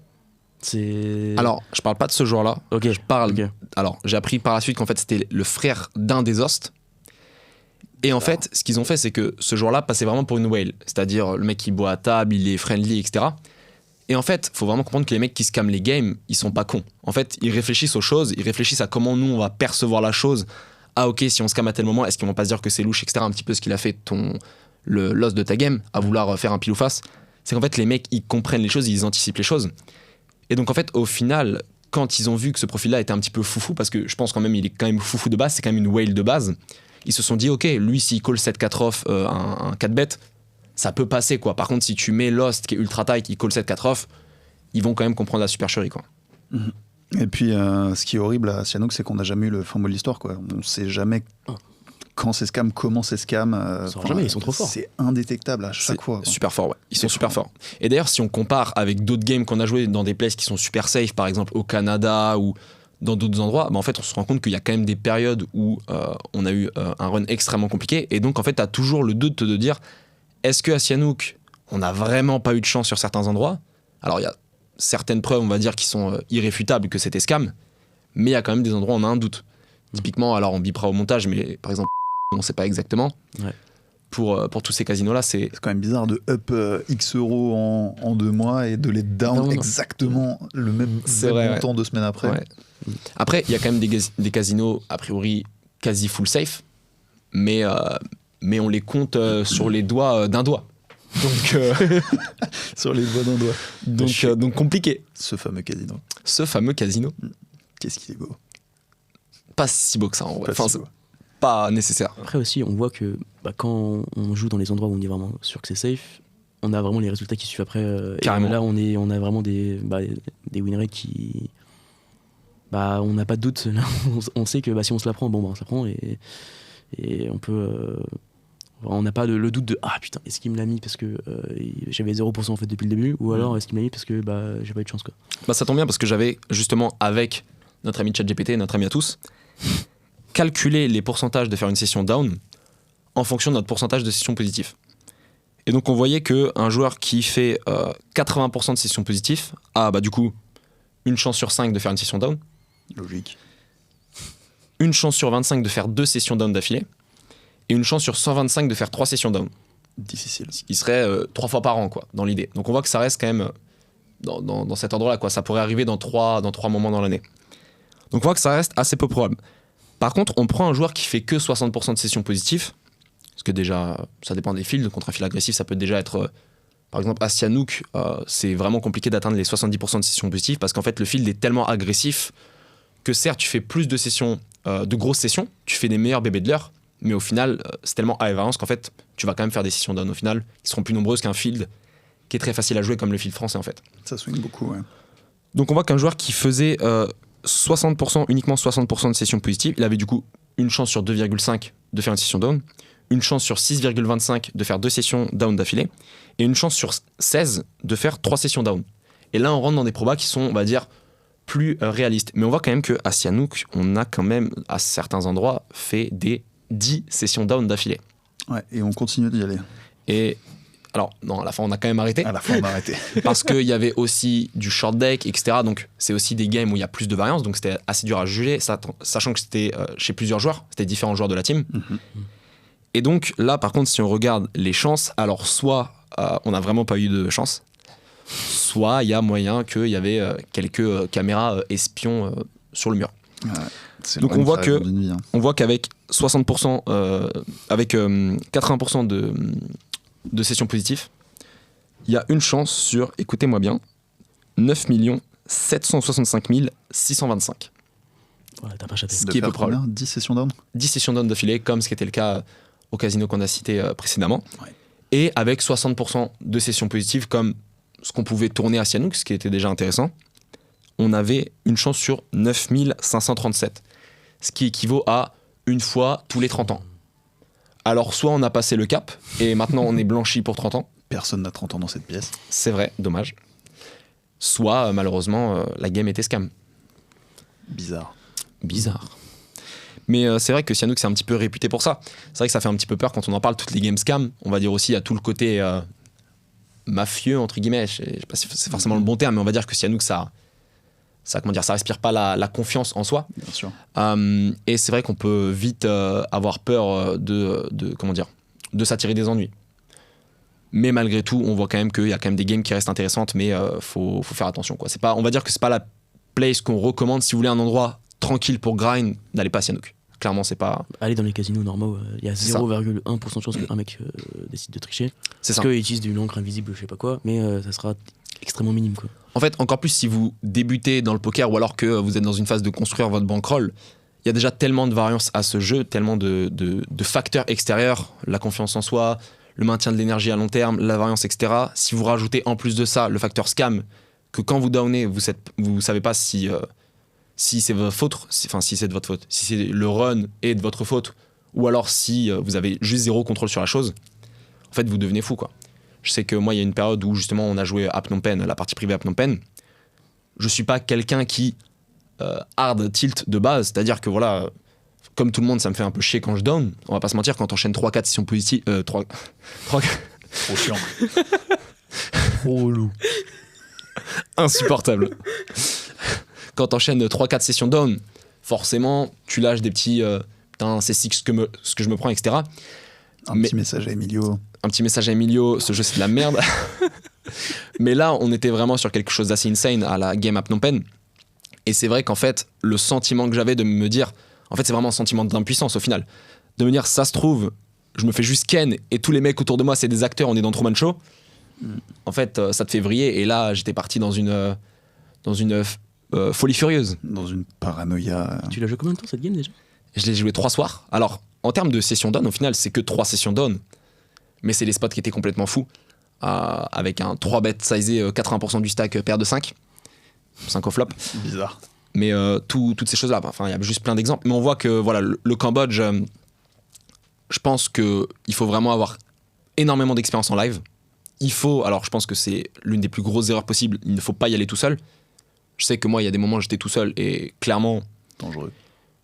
C'est. Alors, je parle pas de ce joueur-là. ok, Je parle. ok. Alors, j'ai appris par la suite qu'en fait, c'était le frère d'un des hosts. Et en fait, ce qu'ils ont fait, c'est que ce joueur-là passait vraiment pour une whale. C'est-à-dire, le mec qui boit à table, il est friendly, etc. Et en fait, faut vraiment comprendre que les mecs qui scamment les games, ils sont pas cons. En fait, ils réfléchissent aux choses, ils réfléchissent à comment nous, on va percevoir la chose. Ah, ok, si on scam à tel moment, est-ce qu'ils vont pas se dire que c'est louche, etc. Un petit peu ce qu'il a fait l'os de ta game, à vouloir faire un pile ou face. C'est qu'en fait, les mecs, ils comprennent les choses, ils anticipent les choses. Et donc, en fait, au final, quand ils ont vu que ce profil-là était un petit peu foufou, parce que je pense quand même, il est quand même foufou de base, c'est quand même une whale de base, ils se sont dit, ok, lui, s'il call 7-4 off, un 4 bet, ça peut passer, quoi. Par contre, si tu mets Lost, qui est ultra tight, qui call 7-4 off, ils vont quand même comprendre la supercherie, quoi. Et puis, ce qui est horrible à Sihanouk, c'est qu'on n'a jamais eu le fin mot de l'histoire, quoi. On sait jamais quand c'est scam, comment c'est scam. saura jamais, ils sont trop forts. C'est indétectable à chaque C'est fois, quoi. super fort, ouais. Ils sont C'est super fort. forts. Et d'ailleurs, si on compare avec d'autres games qu'on a joué dans des places qui sont super safe, par exemple au Canada ou dans d'autres endroits, bah en fait, on se rend compte qu'il y a quand même des périodes où on a eu un run extrêmement compliqué. Et donc, en fait, tu as toujours le doute de dire, est-ce qu'à Sihanouk, on n'a vraiment pas eu de chance sur certains endroits? Alors, il y a certaines preuves, on va dire, qui sont irréfutables que c'était scam, mais il y a quand même des endroits où on a un doute. Typiquement, alors on bipera au montage, mais par exemple, on ne sait pas exactement. Ouais. Pour tous ces casinos-là, c'est C'est quand même bizarre de up X euros en 2 mois et de les down Non. exactement le même C'est vrai, montant 2 semaines après. Ouais. Après, il y a quand même des casinos, a priori, quasi full safe, mais on les compte sur les doigts d'un doigt. Donc, Sur les doigts d'un doigt. donc compliqué. Ce fameux casino. Ce fameux casino, Qu'est-ce qu'il est beau. pas si beau que ça en vrai. Pas Enfin, si c'est beau. pas nécessaire. Après aussi, on voit que quand on joue dans les endroits où on est vraiment sûr que c'est safe, on a vraiment les résultats qui suivent après. Et Carrément. là, on a vraiment des win rates qui. On n'a pas de doute. Là, on sait que si on se la prend, on se la prend et on peut. On n'a pas le doute de ah putain, est-ce qu'il me l'a mis parce que j'avais 0% en fait depuis le début, ou alors est-ce qu'il me l'a mis parce que j'ai pas eu de chance, quoi. Bah, ça tombe bien parce que j'avais justement avec notre ami ChatGPT, notre ami à tous, calculé les pourcentages de faire une session down en fonction de notre pourcentage de sessions positives. Et donc on voyait qu'un joueur qui fait 80% de sessions positives a du coup une chance sur 5 de faire une session down, Logique. une chance sur 25 de faire 2 sessions down d'affilée, et une chance sur 125 de faire 3 sessions down. Difficile. Ce qui serait 3 fois par an, quoi, dans l'idée. Donc on voit que ça reste quand même dans cet ordre-là, quoi. Ça pourrait arriver dans 3 moments dans l'année. Donc on voit que ça reste assez peu probable. Par contre, on prend un joueur qui fait que 60% de sessions positives, parce que déjà, ça dépend des fields. Contre un field agressif, ça peut déjà être... par exemple, à Sihanouk, c'est vraiment compliqué d'atteindre les 70% de sessions positives, parce qu'en fait, le field est tellement agressif que certes, tu fais plus de sessions, de grosses sessions, tu fais des meilleurs bébés de l'heure, mais au final, c'est tellement high variance qu'en fait, tu vas quand même faire des sessions down au final qui seront plus nombreuses qu'un field qui est très facile à jouer comme le field français en fait. Ça swing beaucoup, ouais. Donc on voit qu'un joueur qui faisait 60%, uniquement 60% de sessions positives, il avait du coup une chance sur 2,5 de faire une session down, une chance sur 6,25 de faire 2 sessions down d'affilée, et une chance sur 16 de faire 3 sessions down. Et là, on rentre dans des probas qui sont, on va dire, plus réalistes. Mais on voit quand même qu'à Sihanouk, on a quand même, à certains endroits, fait des 10 sessions down d'affilée. Ouais, et on continue d'y aller. Et alors, non, à la fin, on a quand même arrêté. À la fin, on a arrêté. Parce qu'il y avait aussi du short deck, etc. Donc, c'est aussi des games où il y a plus de variance. Donc, c'était assez dur à juger, sachant que c'était chez plusieurs joueurs. C'était différents joueurs de la team. Mhm. Et donc, là, par contre, si on regarde les chances, alors soit on n'a vraiment pas eu de chance, soit il y a moyen qu'il y avait quelques caméras espions sur le mur. Ouais, c'est Donc, le on voit problème que- d'une vie, hein. On voit qu'avec 60%, avec 80% de sessions positives, il y a une chance sur, écoutez-moi bien, 9 765 625. Ouais, t'as pas chaté. Ce De qui est faire peu probable. combien 10 sessions down 10 sessions down d'affilée, comme ce qui était le cas au casino qu'on a cité précédemment. Ouais. Et avec 60% de sessions positives, comme ce qu'on pouvait tourner à Sihanouk, ce qui était déjà intéressant, on avait une chance sur 9 537. Ce qui équivaut à une fois tous les 30 ans. Alors, soit on a passé le cap, et maintenant on est blanchi pour 30 ans. Personne n'a 30 ans dans cette pièce. C'est vrai, dommage. Soit, malheureusement, la game était scam. Bizarre. Bizarre. Mais c'est vrai que Sihanouk c'est un petit peu réputé pour ça. C'est vrai que ça fait un petit peu peur quand on en parle, toutes les games scam. On va dire aussi, il y a tout le côté mafieux, entre guillemets. Je sais pas si c'est forcément le bon terme, mais on va dire que Sihanouk, ça comment dire, ça respire pas la confiance en soi. Bien sûr. Et c'est vrai qu'on peut vite avoir peur comment dire, de s'attirer des ennuis. Mais malgré tout, on voit quand même qu'il y a quand même des games qui restent intéressantes, mais faut faire attention, quoi. C'est pas, on va dire que c'est pas la place qu'on recommande si vous voulez un endroit tranquille pour grind, n'allez pas à Sihanouk. Clairement, c'est pas. Aller dans les casinos normaux, il y a C'est ça. 0,1% de chance qu'un mec décide de tricher. C'est ça. Parce qu'ils utilisent d'une encre invisible, je sais pas quoi, mais ça sera extrêmement minime, quoi. En fait, encore plus si vous débutez dans le poker ou alors que vous êtes dans une phase de construire votre bankroll, il y a déjà tellement de variance à ce jeu, tellement de facteurs extérieurs, la confiance en soi, le maintien de l'énergie à long terme, la variance, etc. Si vous rajoutez en plus de ça le facteur scam, que quand vous downez, vous savez pas si c'est votre faute, si c'est de votre faute, si c'est le run est de votre faute, ou alors si vous avez juste zéro contrôle sur la chose, en fait, vous devenez fou, quoi. Je sais que moi, il y a une période où justement on a joué à Phnom Penh, la partie privée à Phnom Penh. Je suis pas quelqu'un qui hard tilt de base, c'est-à-dire que voilà, comme tout le monde, ça me fait un peu chier quand je down. On va pas se mentir, quand t'enchaînes 3-4 sessions positives, 3 Trop chiant. Oh loup. insupportable. Quand t'enchaînes 3-4 sessions down, forcément, tu lâches des petits putain, c'est ce que je me prends, etc. Un Mais- petit message à Emilio. Un petit message à Emilio, ce jeu c'est de la merde. Mais là, on était vraiment sur quelque chose d'assez insane à la game à Phnom Penh. Et c'est vrai qu'en fait, le sentiment que j'avais de me dire, en fait, c'est vraiment un sentiment d'impuissance au final. De me dire, ça se trouve, je me fais juste ken et tous les mecs autour de moi, c'est des acteurs, on est dans Truman Show. En fait, ça te fait vriller. Et là, j'étais parti dans une folie furieuse. Dans une paranoïa. Tu l'as joué combien de temps cette game déjà? Je l'ai joué 3 soirs. Alors, en termes de session down, au final, c'est que 3 sessions down. Mais c'est les spots qui étaient complètement fous. Avec un 3 bet sizé 80% du stack paire de 5. 5 au flop. Bizarre. Mais toutes ces choses-là, enfin, il y a juste plein d'exemples. Mais on voit que voilà, le Cambodge, je pense qu'il faut vraiment avoir énormément d'expérience en live. Alors je pense que c'est l'une des plus grosses erreurs possibles, il ne faut pas y aller tout seul. Je sais que moi, il y a des moments où j'étais tout seul et clairement, Dangereux.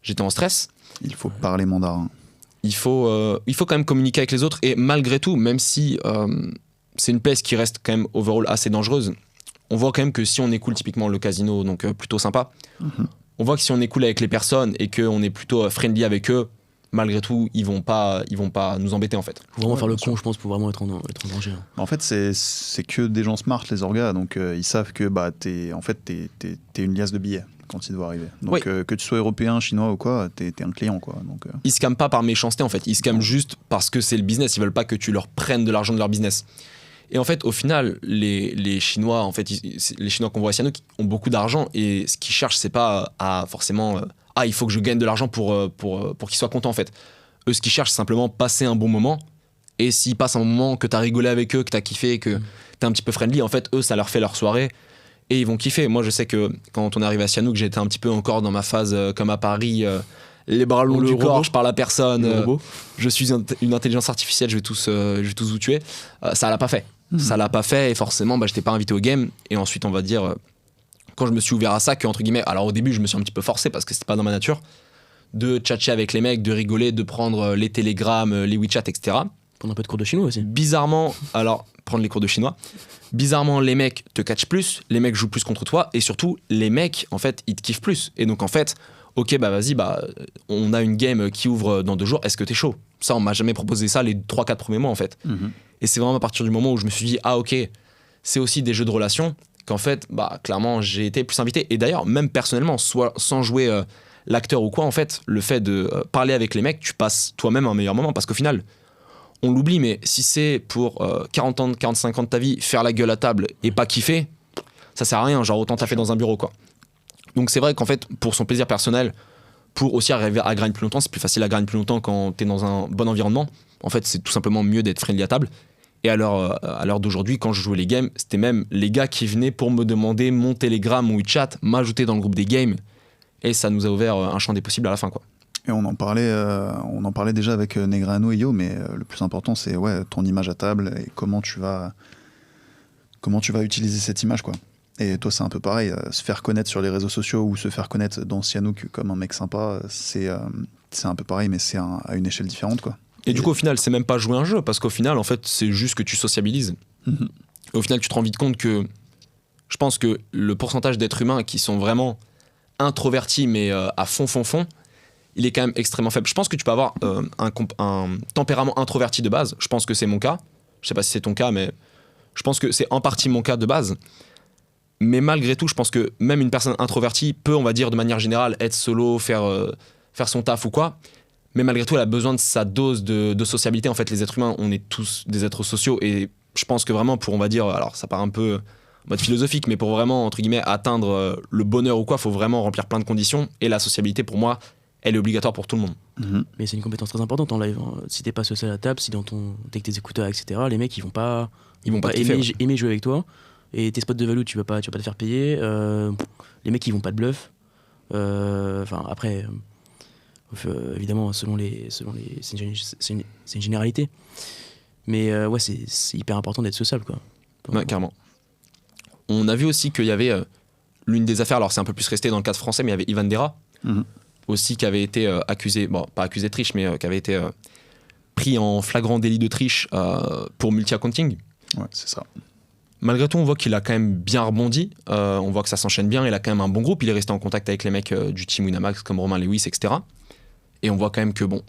j'étais en stress. Il faut parler mandarin. Il faut quand même communiquer avec les autres et malgré tout, même si c'est une place qui reste quand même overall assez dangereuse, on voit quand même que si on est cool, typiquement le casino, donc plutôt sympa, on voit que si on est cool avec les personnes et qu'on est plutôt friendly avec eux, malgré tout, ils vont pas nous embêter en fait. Faut vraiment Ouais, faire le bien con, sûr. je pense, pour vraiment être en danger. Hein. En fait, c'est que des gens smart, les orgas, donc ils savent que bah, t'es une liasse de billets quand ils doivent arriver. Donc Oui. que tu sois européen, chinois ou quoi, t'es un client, quoi. Donc, Ils scamment pas par méchanceté en fait, ils scamment juste parce que c'est le business, ils veulent pas que tu leur prennes de l'argent de leur business. Et en fait, au final, les Chinois, en fait, les Chinois qu'on voit à Sianouk ont beaucoup d'argent et ce qu'ils cherchent, c'est pas à forcément il faut que je gagne de l'argent pour qu'ils soient contents en fait. Eux, ce qu'ils cherchent, c'est simplement passer un bon moment. Et s'ils passent un moment que t'as rigolé avec eux, que t'as kiffé, que t'es un petit peu friendly, en fait, eux, ça leur fait leur soirée et ils vont kiffer. Moi, je sais que quand on est arrivé à Sianouk, j'étais un petit peu encore dans ma phase comme à Paris. Les bras longs du corps, je parle à personne, je suis une intelligence artificielle, je vais tous vous tuer. Ça l'a pas fait. Ça l'a pas fait et forcément, j'étais pas invité au game. Et ensuite, on va dire, quand je me suis ouvert à ça, que entre guillemets, alors au début, je me suis un petit peu forcé parce que c'était pas dans ma nature, de tchatcher avec les mecs, de rigoler, de prendre les télégrammes, les WeChat, etc. Prendre un peu de cours de chinois aussi. Bizarrement, alors, prendre les cours de chinois, bizarrement, les mecs te catchent plus, les mecs jouent plus contre toi et surtout, les mecs, en fait, ils te kiffent plus. Et donc, en fait, ok, vas-y, on a une game qui ouvre dans 2 jours, est-ce que t'es chaud? Ça, on m'a jamais proposé ça les 3-4 premiers mois en fait. Et c'est vraiment à partir du moment où je me suis dit, ok, c'est aussi des jeux de relations, qu'en fait, clairement, j'ai été plus invité. Et d'ailleurs, même personnellement, soit sans jouer l'acteur ou quoi, en fait, le fait de parler avec les mecs, tu passes toi-même un meilleur moment parce qu'au final, on l'oublie, mais si c'est pour 40 ans, 45 ans de ta vie, faire la gueule à table et pas kiffer, ça sert à rien, genre autant taffer dans un bureau quoi. Donc c'est vrai qu'en fait, pour son plaisir personnel, pour aussi arriver à grind plus longtemps, c'est plus facile à grind plus longtemps quand t'es dans un bon environnement. En fait, c'est tout simplement mieux d'être friendly à table. Et à l'heure d'aujourd'hui, quand je jouais les games, c'était même les gars qui venaient pour me demander mon Telegram ou WeChat, m'ajouter dans le groupe des games. Et ça nous a ouvert un champ des possibles à la fin, quoi. Et on en parlait déjà avec Negreanu et Yo, mais le plus important, c'est ton image à table et comment tu vas utiliser cette image, quoi. Et toi, c'est un peu pareil, se faire connaître sur les réseaux sociaux ou se faire connaître dans Sianouk comme un mec sympa, c'est un peu pareil, mais c'est à une échelle différente, quoi. Et du coup, au final, c'est même pas jouer un jeu, parce qu'au final, en fait, c'est juste que tu sociabilises. Et au final, tu te rends vite compte que je pense que le pourcentage d'êtres humains qui sont vraiment introvertis, mais à fond, il est quand même extrêmement faible. Je pense que tu peux avoir un tempérament introverti de base. Je pense que c'est mon cas. Je sais pas si c'est ton cas, mais je pense que c'est en partie mon cas de base. Mais malgré tout, je pense que même une personne introvertie peut, on va dire, de manière générale, être solo, faire son taf ou quoi. Mais malgré tout, elle a besoin de sa dose de sociabilité. En fait, les êtres humains, on est tous des êtres sociaux. Et je pense que vraiment, pour, on va dire, alors ça part un peu en mode philosophique, mais pour vraiment, entre guillemets, atteindre le bonheur ou quoi, il faut vraiment remplir plein de conditions. Et la sociabilité, pour moi, elle est obligatoire pour tout le monde. Mais c'est une compétence très importante en live. Si t'es pas social à la table, si t'es que tes écouteurs, etc., les mecs, ils vont pas aimer jouer avec toi. Et tes spots de value, tu vas pas te faire payer. Les mecs, ils vont pas de bluff. Après, évidemment, c'est une généralité. Mais c'est hyper important d'être sociable, quoi. Ouais, carrément. On a vu aussi qu'il y avait l'une des affaires, alors c'est un peu plus resté dans le cadre français, mais il y avait Ivan Dera, aussi qui avait été accusé, pas accusé de triche, mais qui avait été pris en flagrant délit de triche pour multi-accounting. Ouais, c'est ça. Malgré tout, on voit qu'il a quand même bien rebondi. On voit que ça s'enchaîne bien. Il a quand même un bon groupe. Il est resté en contact avec les mecs du team Winamax comme Romain Lewis, etc. Et on voit quand même que bon.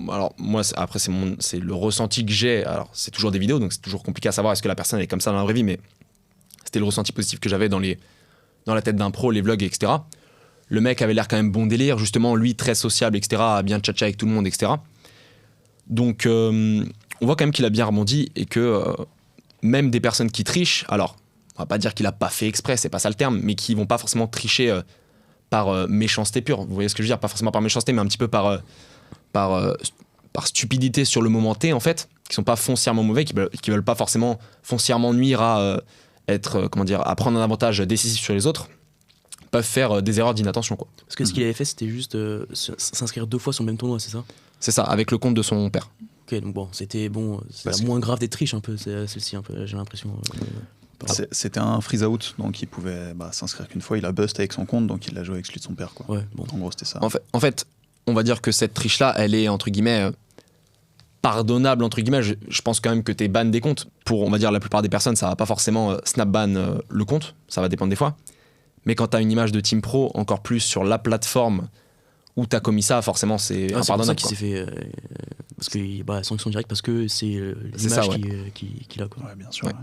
Alors moi, après c'est le ressenti que j'ai. Alors c'est toujours des vidéos, donc c'est toujours compliqué à savoir est-ce que la personne est comme ça dans la vraie vie, mais c'était le ressenti positif que j'avais dans la tête d'un pro, les vlogs, etc. Le mec avait l'air quand même bon délire, justement, lui très sociable, etc. A bien tchatché avec tout le monde, etc. Donc on voit quand même qu'il a bien rebondi et que même des personnes qui trichent, alors on va pas dire qu'il a pas fait exprès, c'est pas ça le terme, mais qui vont pas forcément tricher par méchanceté pure. Vous voyez ce que je veux dire? Pas forcément par méchanceté, mais un petit peu par stupidité sur le moment T, en fait, qui sont pas foncièrement mauvais, qui veulent pas forcément foncièrement nuire à à prendre un avantage décisif sur les autres, peuvent faire des erreurs d'inattention, quoi. Parce que ce qu'il avait fait, c'était juste s'inscrire 2 fois sur le même tournoi, c'est ça? C'est ça, avec le compte de son père. Ok, donc bon, c'est moins grave des triches un peu, celle-ci un peu, j'ai l'impression. C'était un freeze out, donc il pouvait s'inscrire qu'une fois. Il a bust avec son compte, donc il l'a joué avec celui de son père, quoi. Ouais, bon. En gros, c'était ça. En fait, on va dire que cette triche-là, elle est entre guillemets pardonnable, entre guillemets. Je pense quand même que t'es ban des comptes. Pour, on va dire, la plupart des personnes, ça va pas forcément snap ban le compte, ça va dépendre des fois. Mais quand t'as une image de Team Pro, encore plus sur la plateforme où t'as commis ça, forcément c'est impardonnable. C'est pour ça qu'il s'est fait parce que sanction directe, parce que c'est l'image qu'il a, quoi. Ouais, bien sûr. Ouais.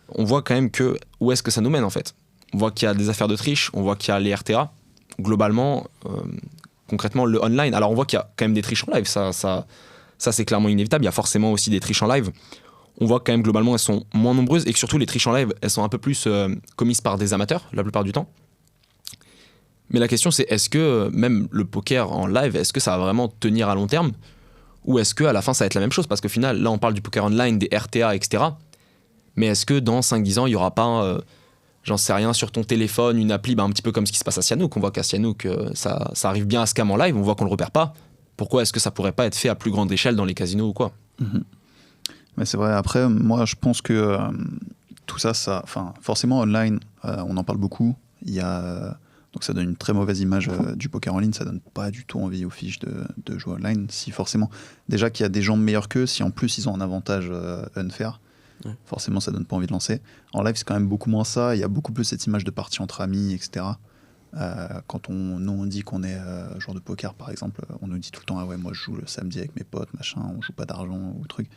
On voit quand même que où est-ce que ça nous mène, en fait. On voit qu'il y a des affaires de triche, on voit qu'il y a les RTA. Globalement, concrètement, le online. Alors on voit qu'il y a quand même des triches en live, ça c'est clairement inévitable. Il y a forcément aussi des triches en live. on voit quand même globalement elles sont moins nombreuses et que surtout les triches en live, elles sont un peu plus commises par des amateurs la plupart du temps. Mais la question c'est est-ce que même le poker en live, est-ce que ça va vraiment tenir à long terme ou est-ce qu'à la fin ça va être la même chose? Parce qu'au final, là on parle du poker online, des RTA, etc. Mais est-ce que dans 5-10 ans, il n'y aura pas, j'en sais rien, sur ton téléphone, une appli, un petit peu comme ce qui se passe à Sianook. On voit qu'à Sianook, ça arrive bien à scam en live, on voit qu'on ne le repère pas. Pourquoi est-ce que ça pourrait pas être fait à plus grande échelle dans les casinos ou quoi? Mais c'est vrai, après, moi je pense que tout ça, forcément online, on en parle beaucoup. Donc ça donne une très mauvaise image du poker en ligne, ça donne pas du tout envie aux fiches de jouer online. Si forcément, déjà qu'il y a des gens meilleurs qu'eux, si en plus ils ont un avantage unfair, forcément ça donne pas envie de lancer. En live c'est quand même beaucoup moins ça, il y a beaucoup plus cette image de partie entre amis, etc. Quand on dit qu'on est joueur de poker par exemple, on nous dit tout le temps ah ouais moi je joue le samedi avec mes potes, machin, on joue pas d'argent ou truc.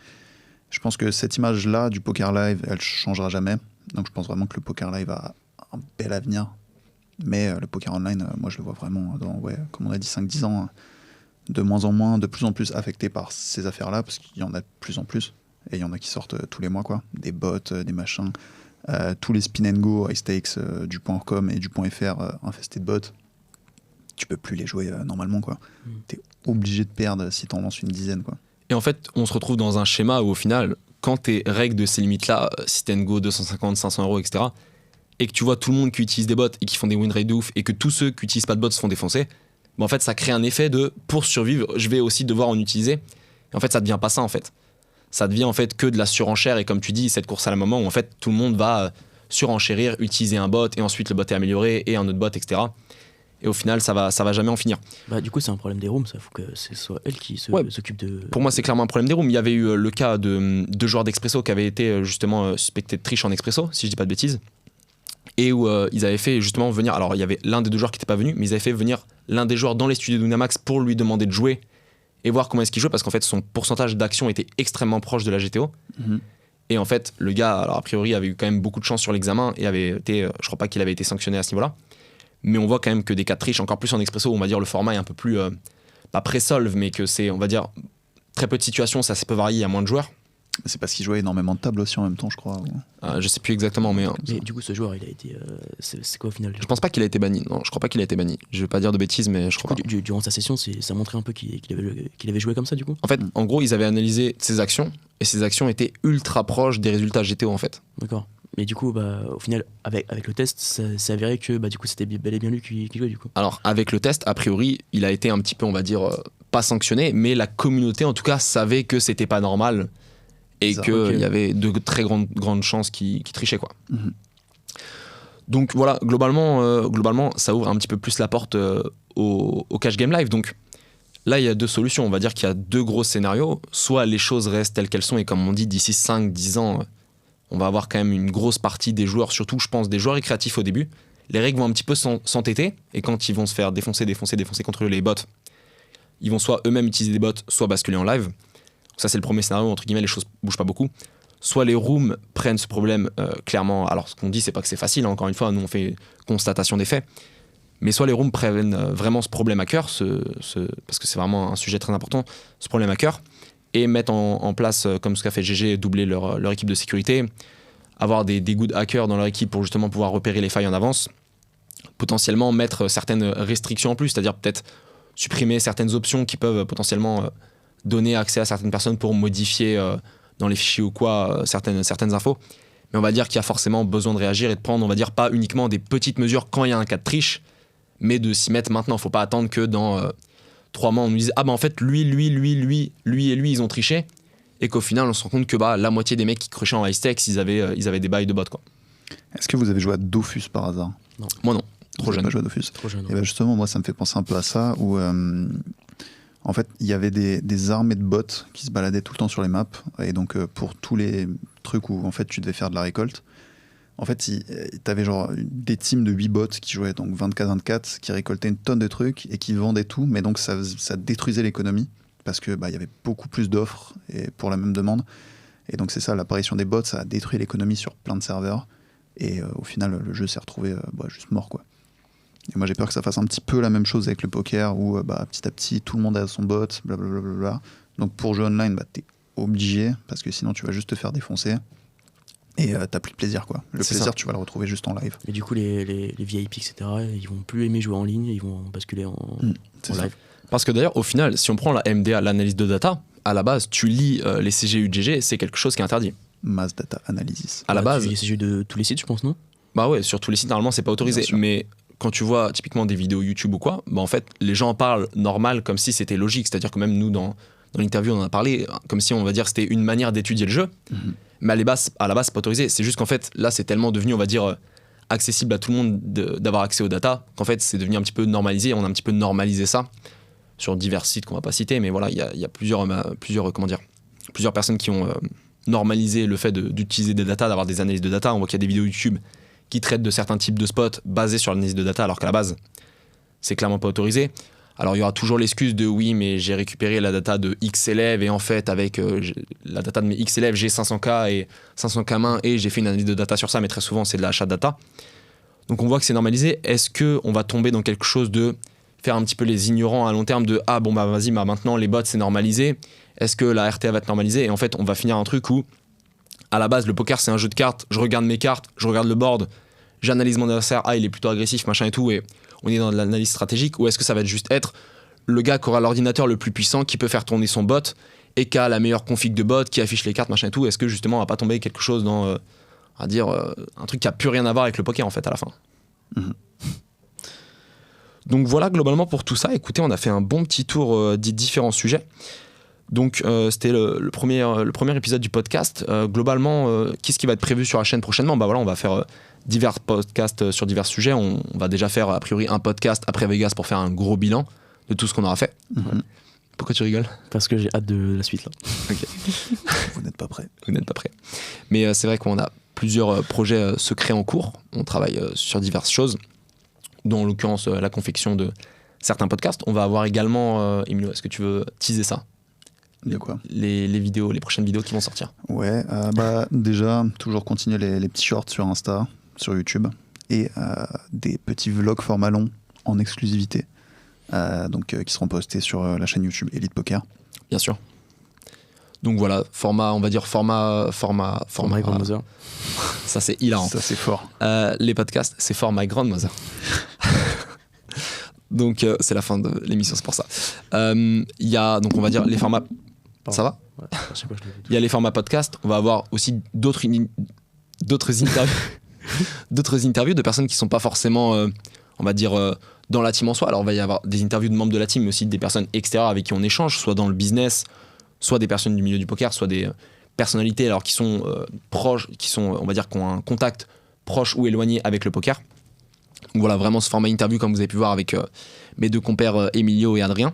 Je pense que cette image là du poker live elle changera jamais, donc je pense vraiment que le poker live a un bel avenir. Mais le poker online, moi je le vois vraiment dans, comme on a dit, 5-10 ans, de moins en moins, de plus en plus affecté par ces affaires-là, parce qu'il y en a de plus en plus, et il y en a qui sortent tous les mois, quoi. Des bots, des machins, tous les spin and go, high stakes du .com et du .fr infestés de bots, tu peux plus les jouer normalement, quoi. T'es obligé de perdre si t'en lances une dizaine, quoi. Et en fait, on se retrouve dans un schéma où au final, quand tes règles de ces limites-là, sit and go, 250, 500 euros, etc., et que tu vois tout le monde qui utilise des bots et qui font des win rates de ouf et que tous ceux qui utilisent pas de bots se font défoncer, en fait ça crée un effet de pour survivre je vais aussi devoir en utiliser, et en fait ça devient pas ça en fait, ça devient en fait que de la surenchère, et comme tu dis cette course à la moment où en fait tout le monde va surenchérir, utiliser un bot et ensuite le bot est amélioré et un autre bot, etc. Et au final ça va jamais en finir. Du coup c'est un problème des rooms, ça faut que ce soit elle qui s'occupe de... Pour moi c'est clairement un problème des rooms. Il y avait eu le cas de deux joueurs d'Expresso qui avaient été justement suspectés de triche en Expresso, si je dis pas de bêtises. Et où ils avaient fait justement venir, alors il y avait l'un des deux joueurs qui n'était pas venu, mais ils avaient fait venir l'un des joueurs dans les studios de Winamax pour lui demander de jouer et voir comment est-ce qu'il jouait, parce qu'en fait son pourcentage d'action était extrêmement proche de la GTO. Et en fait le gars, alors a priori avait eu quand même beaucoup de chance sur l'examen et avait été, je crois pas qu'il avait été sanctionné à ce niveau-là, mais on voit quand même que des cas de triche, encore plus en Expresso, où on va dire le format est un peu plus, pas pré-solve, mais que c'est, on va dire, très peu de situations, ça peut varier, il y a moins de joueurs. C'est parce qu'il jouait énormément de tables aussi en même temps, je crois. Je sais plus exactement, mais du coup, ce joueur, il a été. C'est quoi au final? Je pense pas qu'il a été banni. Non, je crois pas qu'il a été banni. Je vais pas dire de bêtises, mais je crois pas. Durant sa session, ça montrait un peu qu'il avait joué comme ça, du coup. En fait, en gros, ils avaient analysé ses actions et ses actions étaient ultra proches des résultats GTO en fait. D'accord. Mais du coup, au final, avec le test, ça s'est avéré que du coup, c'était bel et bien lui qui jouait, du coup. Alors, avec le test, a priori, il a été un petit peu, on va dire, pas sanctionné, mais la communauté, en tout cas, savait que c'était pas normal. Et qu'il y avait de très grandes chances qu'il trichait, quoi. Donc voilà, globalement, ça ouvre un petit peu plus la porte au cash game live. Donc là, il y a deux solutions. On va dire qu'il y a deux gros scénarios. Soit les choses restent telles qu'elles sont, et comme on dit, d'ici 5-10 ans, on va avoir quand même une grosse partie des joueurs, surtout, je pense, des joueurs récréatifs au début. Les règles vont un petit peu s'entêter, et quand ils vont se faire défoncer contre les bots, ils vont soit eux-mêmes utiliser des bots, soit basculer en live. Ça, c'est le premier scénario, entre guillemets, les choses bougent pas beaucoup. Soit les rooms prennent ce problème clairement. Alors, ce qu'on dit, c'est pas que c'est facile, hein, encore une fois, nous on fait constatation des faits. Mais soit les rooms prennent vraiment ce problème à cœur, parce que c'est vraiment un sujet très important, ce problème à cœur, et mettent en place, comme ce qu'a fait GG, doubler leur équipe de sécurité, avoir des good hackers dans leur équipe pour justement pouvoir repérer les failles en avance, potentiellement mettre certaines restrictions en plus, c'est-à-dire peut-être supprimer certaines options qui peuvent potentiellement donner accès à certaines personnes pour modifier dans les fichiers ou quoi certaines infos. Mais on va dire qu'il y a forcément besoin de réagir et de prendre, on va dire, pas uniquement des petites mesures quand il y a un cas de triche, mais de s'y mettre maintenant. Faut pas attendre que dans 3 mois on nous dise en fait lui et lui ils ont triché, et qu'au final on se rend compte que la moitié des mecs qui trichaient en high stakes ils avaient des bails de bot, quoi. Est-ce que vous avez joué à Dofus par hasard? Non. Moi non, trop jeune. Pas joué à Dofus. Trop jeune. Et justement moi ça me fait penser un peu à ça, où en fait, il y avait des armées de bots qui se baladaient tout le temps sur les maps. Et donc, pour tous les trucs où en fait, tu devais faire de la récolte, en fait, tu avais genre des teams de 8 bots qui jouaient donc 24-24, qui récoltaient une tonne de trucs et qui vendaient tout. Mais donc, ça détruisait l'économie parce que il y avait beaucoup plus d'offres et pour la même demande. Et donc, c'est ça, l'apparition des bots, ça a détruit l'économie sur plein de serveurs. Et au final, le jeu s'est retrouvé juste mort, quoi. Et moi j'ai peur que ça fasse un petit peu la même chose avec le poker où petit à petit tout le monde a son bot, blablabla. Donc pour jouer online, t'es obligé, parce que sinon tu vas juste te faire défoncer. Et t'as plus de plaisir, quoi. Le C'est plaisir, ça. tu vas le retrouver juste en live. Et du coup, les VIP, etc., ils vont plus aimer jouer en ligne, ils vont basculer en C'est en ça. live. Parce que d'ailleurs, au final, si on prend la MDA, l'analyse de data, à la base, tu lis les CGUDG, c'est quelque chose qui est interdit. Mass Data Analysis. À la base, C'est juste de tous les sites, je pense, non? bah ouais, sur tous les sites, normalement, c'est pas autorisé. Bien sûr. Mais quand tu vois typiquement des vidéos YouTube ou quoi, bah en fait, les gens en parlent normal comme si c'était logique. C'est-à-dire que même nous, dans l'interview, on en a parlé comme si on va dire c'était une manière d'étudier le jeu. Mhm. Mais à la base, c'est pas autorisé. C'est juste qu'en fait, là, c'est tellement devenu, on va dire, accessible à tout le monde d'avoir accès aux data qu'en fait, c'est devenu un petit peu normalisé. On a un petit peu normalisé ça sur divers sites qu'on va pas citer. Mais voilà, il y a plusieurs personnes qui ont normalisé le fait d'utiliser des data, d'avoir des analyses de data. On voit qu'il y a des vidéos YouTube qui traitent de certains types de spots basés sur l'analyse de data, alors qu'à la base, c'est clairement pas autorisé. Alors il y aura toujours l'excuse de oui, mais j'ai récupéré la data de X élèves et en fait avec la data de mes X élèves, j'ai 500K et 500K main et j'ai fait une analyse de data sur ça, mais très souvent c'est de l'achat de data. Donc on voit que c'est normalisé. Est-ce qu'on va tomber dans quelque chose de faire un petit peu les ignorants à long terme de ah bon bah vas-y, bah maintenant les bots c'est normalisé. Est-ce que la RTA va être normalisée? Et en fait on va finir un truc où à la base le poker c'est un jeu de cartes, je regarde mes cartes, je regarde le board, j'analyse mon adversaire, ah il est plutôt agressif machin et tout, et on est dans de l'analyse stratégique, ou est-ce que ça va juste être le gars qui aura l'ordinateur le plus puissant, qui peut faire tourner son bot et qui a la meilleure config de bot, qui affiche les cartes machin et tout? Est-ce que justement on va pas tomber quelque chose dans un truc qui a plus rien à voir avec le poker en fait à la fin? Mhm. Donc voilà globalement pour tout ça. Écoutez, on a fait un bon petit tour des différents sujets. Donc c'était le premier épisode du podcast. Globalement, qu'est-ce qui va être prévu sur la chaîne prochainement? Bah voilà, on va faire divers podcasts sur divers sujets. On va déjà faire a priori un podcast après Vegas pour faire un gros bilan de tout ce qu'on aura fait. Mhm. Pourquoi tu rigoles? Parce que j'ai hâte de la suite, là. Vous n'êtes pas prêts. Vous n'êtes pas prêts. Mais c'est vrai qu'on a plusieurs projets secrets en cours. On travaille sur diverses choses, dont en l'occurrence la confection de certains podcasts. On va avoir également, Emilio, est-ce que tu veux teaser ça? De quoi? Les vidéos, les prochaines vidéos qui vont sortir. Ouais, bah déjà, toujours continuer les petits shorts sur Insta, sur YouTube, et des petits vlogs format long en exclusivité, qui seront postés sur la chaîne YouTube Elite Poker. Bien sûr. Donc voilà, format My Grandmother. Ça c'est hilarant. Ça, c'est fort. Les podcasts, c'est for my grandmother. Donc c'est la fin de l'émission, c'est pour ça. Il y a donc on va dire les formats. Pardon. Ça va? Ouais, je sais pas, je l'ai vu. Il y a les formats podcast. On va avoir aussi d'autres interviews, d'autres interviews de personnes qui sont pas forcément, on va dire, dans la team en soi. Alors il va y avoir des interviews de membres de la team, mais aussi des personnes extérieures avec qui on échange, soit dans le business, soit des personnes du milieu du poker, soit des personnalités alors qui sont proches, qui sont, on va dire, qui ont un contact proche ou éloigné avec le poker. Donc voilà, vraiment ce format interview comme vous avez pu voir avec mes deux compères Emilio et Adrien.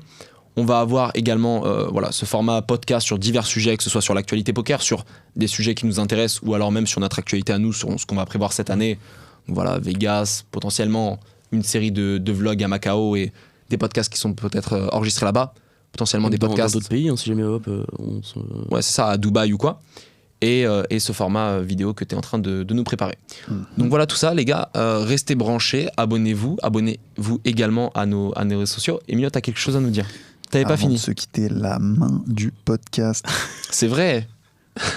On va avoir également ce format podcast sur divers sujets, que ce soit sur l'actualité poker, sur des sujets qui nous intéressent ou alors même sur notre actualité à nous, sur ce qu'on va prévoir cette année. Donc voilà, Vegas, potentiellement une série de vlogs à Macao et des podcasts qui sont peut-être enregistrés là-bas. Potentiellement des podcasts. Dans d'autres pays, hein, si jamais hop, on se... Ouais, c'est ça, à Dubaï ou quoi. Et ce format vidéo que tu es en train de nous préparer. Donc voilà tout ça, les gars. Restez branchés, abonnez-vous. Abonnez-vous également à nos réseaux sociaux. Emilio, tu as quelque chose à nous dire? T'avais pas Avant fini? de se quitter, la main du podcast. C'est vrai.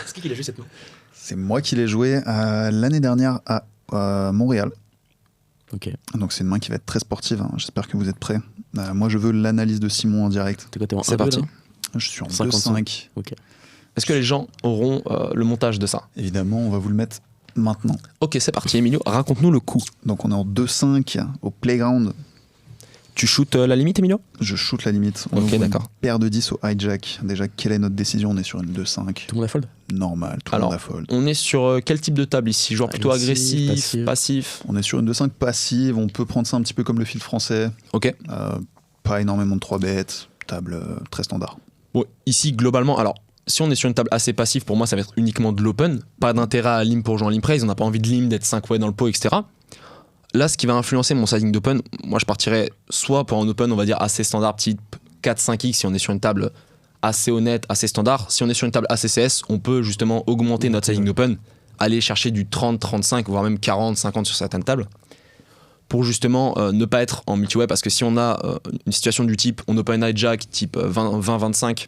C'est qui a joué cette main? C'est moi qui l'ai joué l'année dernière à Montréal. Ok. Donc c'est une main qui va être très sportive, hein. J'espère que vous êtes prêts. Moi je veux l'analyse de Simon en direct. T'es quoi, t'es en C'est 1-2, parti. là? Je suis en 55. 2-5. Ok. Est-ce que les gens auront le montage de ça? Évidemment, on va vous le mettre maintenant. Ok, c'est parti. Emilio, raconte-nous le coup. Donc on est en 2-5 au playground. Tu shootes la limite, Emilio? Je shoot la limite. On Ok, ouvre une d'accord. paire de 10 au hijack. Déjà, quelle est notre décision? On est sur une 2-5. Tout le monde a fold? Normal, tout le Alors, monde a fold. on est sur quel type de table ici? Genre plutôt Agressif, agressif, passif? On est sur une 2-5 passive. On peut prendre ça un petit peu comme le fil français. Ok. Pas énormément de 3 bêtes. Table très standard. Bon, ici, globalement, alors, si on est sur une table assez passive, pour moi, ça va être uniquement de l'open. Pas d'intérêt à lim pour jouer en lim raise. On n'a pas envie de lim, d'être 5 way dans le pot, etc. Là, ce qui va influencer mon sizing d'open, moi, je partirais soit pour un open, on va dire assez standard, type 4-5x, si on est sur une table assez honnête, assez standard. Si on est sur une table assez CS, on peut justement augmenter notre sizing d'open, aller chercher du 30, 35, voire même 40, 50 sur certaines tables, pour justement ne pas être en multi-way, parce que si on a une situation du type on open hijack type 20-25,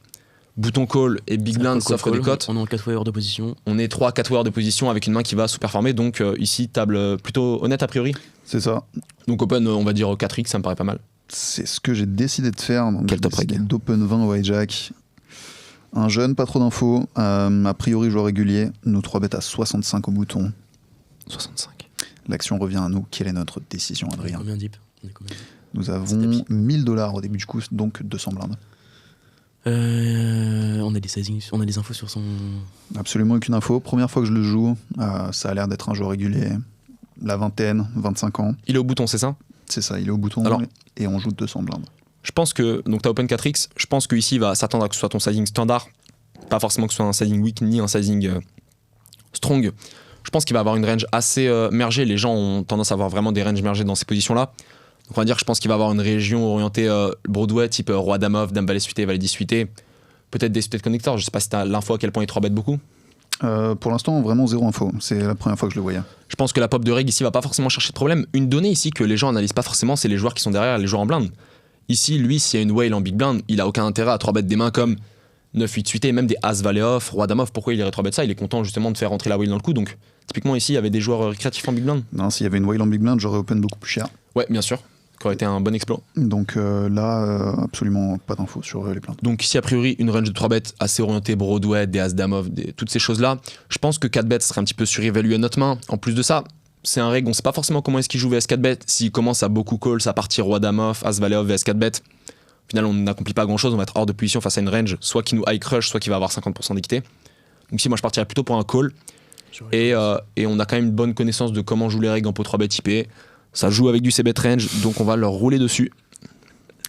bouton call et big blind s'offrent des cotes. On est en 4 fois de position. On est 3-4 joueurs de position avec une main qui va sous-performer. Donc ici, table plutôt honnête a priori. C'est ça. Donc open, on va dire 4x, ça me paraît pas mal. C'est ce que j'ai décidé de faire. Donc Quel top reg. d'open 20 au hijack. Un jeune, pas trop d'infos. A priori, joueur régulier. Nous 3 bêtes à 65 au bouton. 65. L'action revient à nous. Quelle est notre décision, On est Adrien? combien deep? Nous avons tapis. 1000 $ au début du coup, donc 200 blindes. On a des sizing, on a des infos sur son. Absolument aucune info. Première fois que je le joue, ça a l'air d'être un joueur régulier. La vingtaine, 25 ans. Il est au bouton, c'est ça? C'est ça, il est au bouton. Alors, et on joue 200 blindes. je pense que, donc tu as open 4x, je pense qu'ici il va s'attendre à que ce soit ton sizing standard, pas forcément que ce soit un sizing weak ni un sizing strong. Je pense qu'il va avoir une range assez mergée. Les gens ont tendance à avoir vraiment des ranges mergées dans ces positions-là. Donc on va dire que je pense qu'il va avoir une région orientée Broadway, type roi dame off, dame valet suité, valet 10 suité. Peut-être des suités de connecteurs. Je sais pas si tu as l'info à quel point il 3 bet beaucoup. Pour l'instant, vraiment zéro info. C'est la première fois que je le voyais. Je pense que la pop de reg ici va pas forcément chercher de problème. Une donnée ici que les gens analysent pas forcément, c'est les joueurs qui sont derrière, les joueurs en blind. Ici, lui, s'il y a une whale en big blind, il a aucun intérêt à 3 bet des mains comme 9-8 suité, même des as valet off, roi dame off. Pourquoi il irait 3 bet ça? Il est content justement de faire rentrer la whale dans le coup. Donc typiquement ici, il y avait des joueurs récréatifs en big blind. Non, s'il y avait une whale en big blind, j'aurais open beaucoup plus cher. Ouais, bien sûr. Qui aurait été un bon exploit. Donc là, absolument pas d'infos sur les blindes. Donc ici, a priori, une range de 3 bêtes assez orientée Broadway, des as dame off, toutes ces choses-là. Je pense que 4 bêtes serait un petit peu surévalué à notre main. En plus de ça, c'est un reg, on sait pas forcément comment est-ce qu'il joue VS 4 bêtes. S'il commence à beaucoup call sa partie roi dame off, as valet off, VS 4 bêtes, au final, on n'accomplit pas grand-chose. On va être hors de position face à une range, soit qui nous high crush, soit qui va avoir 50% d'équité. Donc ici, moi, je partirais plutôt pour un call. Et on a quand même une bonne connaissance de comment jouent les règles en pot 3 bet IP. Ça joue avec du c-bet range, donc on va leur rouler dessus.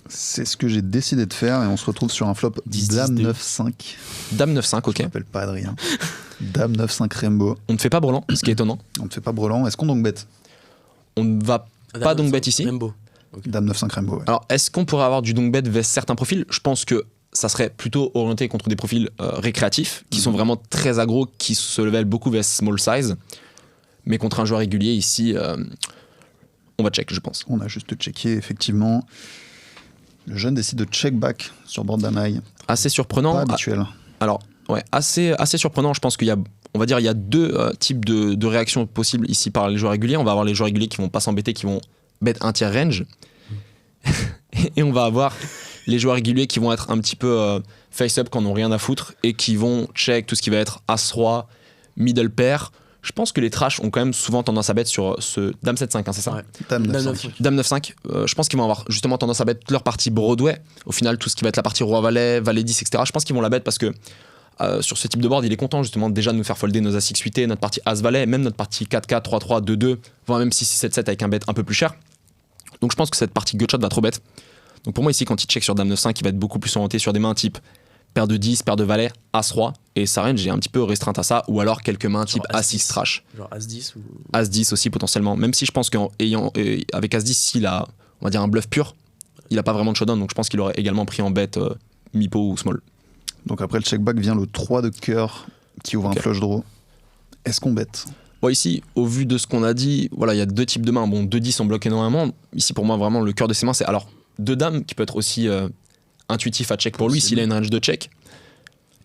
C'est ce que j'ai décidé de faire et on se retrouve sur un flop 10, Dame 10, 9-5. Dame 9-5, ok. Je m'appelle pas Adrien. Dame 9-5 Rainbow. On ne fait pas brelan, ce qui est étonnant. On ne fait pas brelan. Est-ce qu'on donc bête? On ne va pas donc bet ici. Rainbow. Okay. Dame 9-5 Rainbow, ouais. Alors, est-ce qu'on pourrait avoir du donc bet vers certains profils? Je pense que ça serait plutôt orienté contre des profils récréatifs, qui sont vraiment très aggro, qui se level beaucoup vers small size. Mais contre un joueur régulier, ici, on va check, je pense. On a juste checké, effectivement. Le jeune décide de check back sur board d'Amaï. Assez surprenant. Pas habituel. Alors, ouais, assez surprenant. Je pense qu'il y a, on va dire, il y a deux types de réactions possibles ici par les joueurs réguliers. On va avoir les joueurs réguliers qui vont pas s'embêter, qui vont bet un tiers range. Et on va avoir les joueurs réguliers qui vont être un petit peu face-up quand on n'a rien à foutre et qui vont check tout ce qui va être As-Roi, middle pair. Je pense que les trash ont quand même souvent tendance à bet sur ce Dame 7-5, hein, c'est ça? Ouais. Dame Dame 9-5. 9-5. Dame 9-5, je pense qu'ils vont avoir justement tendance à bet toute leur partie Broadway. Au final, tout ce qui va être la partie Roi-Valet, Valet 10, etc. Je pense qu'ils vont la bet parce que sur ce type de board, il est content justement déjà de nous faire folder nos As-X suités, notre partie As-Valet, même notre partie 4-4, 3-3, 2-2, voire même 6-6-7-7 avec un bet un peu plus cher. Donc je pense que cette partie gutshot va trop bet. Donc pour moi ici, quand il check sur Dame 9-5, il va être beaucoup plus orienté sur des mains type paire de 10, paire de Valet, As-Roi, et sa range est un petit peu restreinte à ça, ou alors quelques mains type As-6 trash. Genre As-10 ou. As-10 aussi potentiellement, même si je pense qu'avec As-10, s'il a, on va dire, un bluff pur, il a pas vraiment de showdown, donc je pense qu'il aurait également pris en bet mi-pot ou small. Donc après le check back vient le 3 de cœur qui ouvre Ok. un flush draw. Est-ce qu'on bête? Bon, ici, au vu de ce qu'on a dit, voilà, il y a deux types de mains. Bon, 2-10 on bloque énormément. Ici, pour moi, vraiment, le cœur de ses mains, c'est alors 2 dames qui peut être aussi intuitif à check pour lui s'il a une range de check.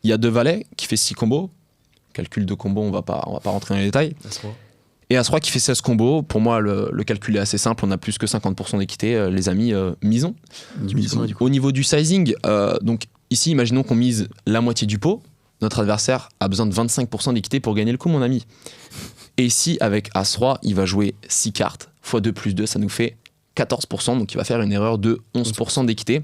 Il y a 2 valets qui fait 6 combos. Calcul de combo, on va pas rentrer dans les détails. As-Roi. Et As-Roi qui fait 16 combos. Pour moi, le calcul est assez simple. On a plus que 50% d'équité. Les amis, misons. Mission. Du coup. Au niveau du sizing, donc ici, imaginons qu'on mise la moitié du pot. Notre adversaire a besoin de 25% d'équité pour gagner le coup, mon ami. Et ici, avec As-Roi, il va jouer 6 cartes. x 2 plus 2, ça nous fait 14%. Donc il va faire une erreur de 11% d'équité.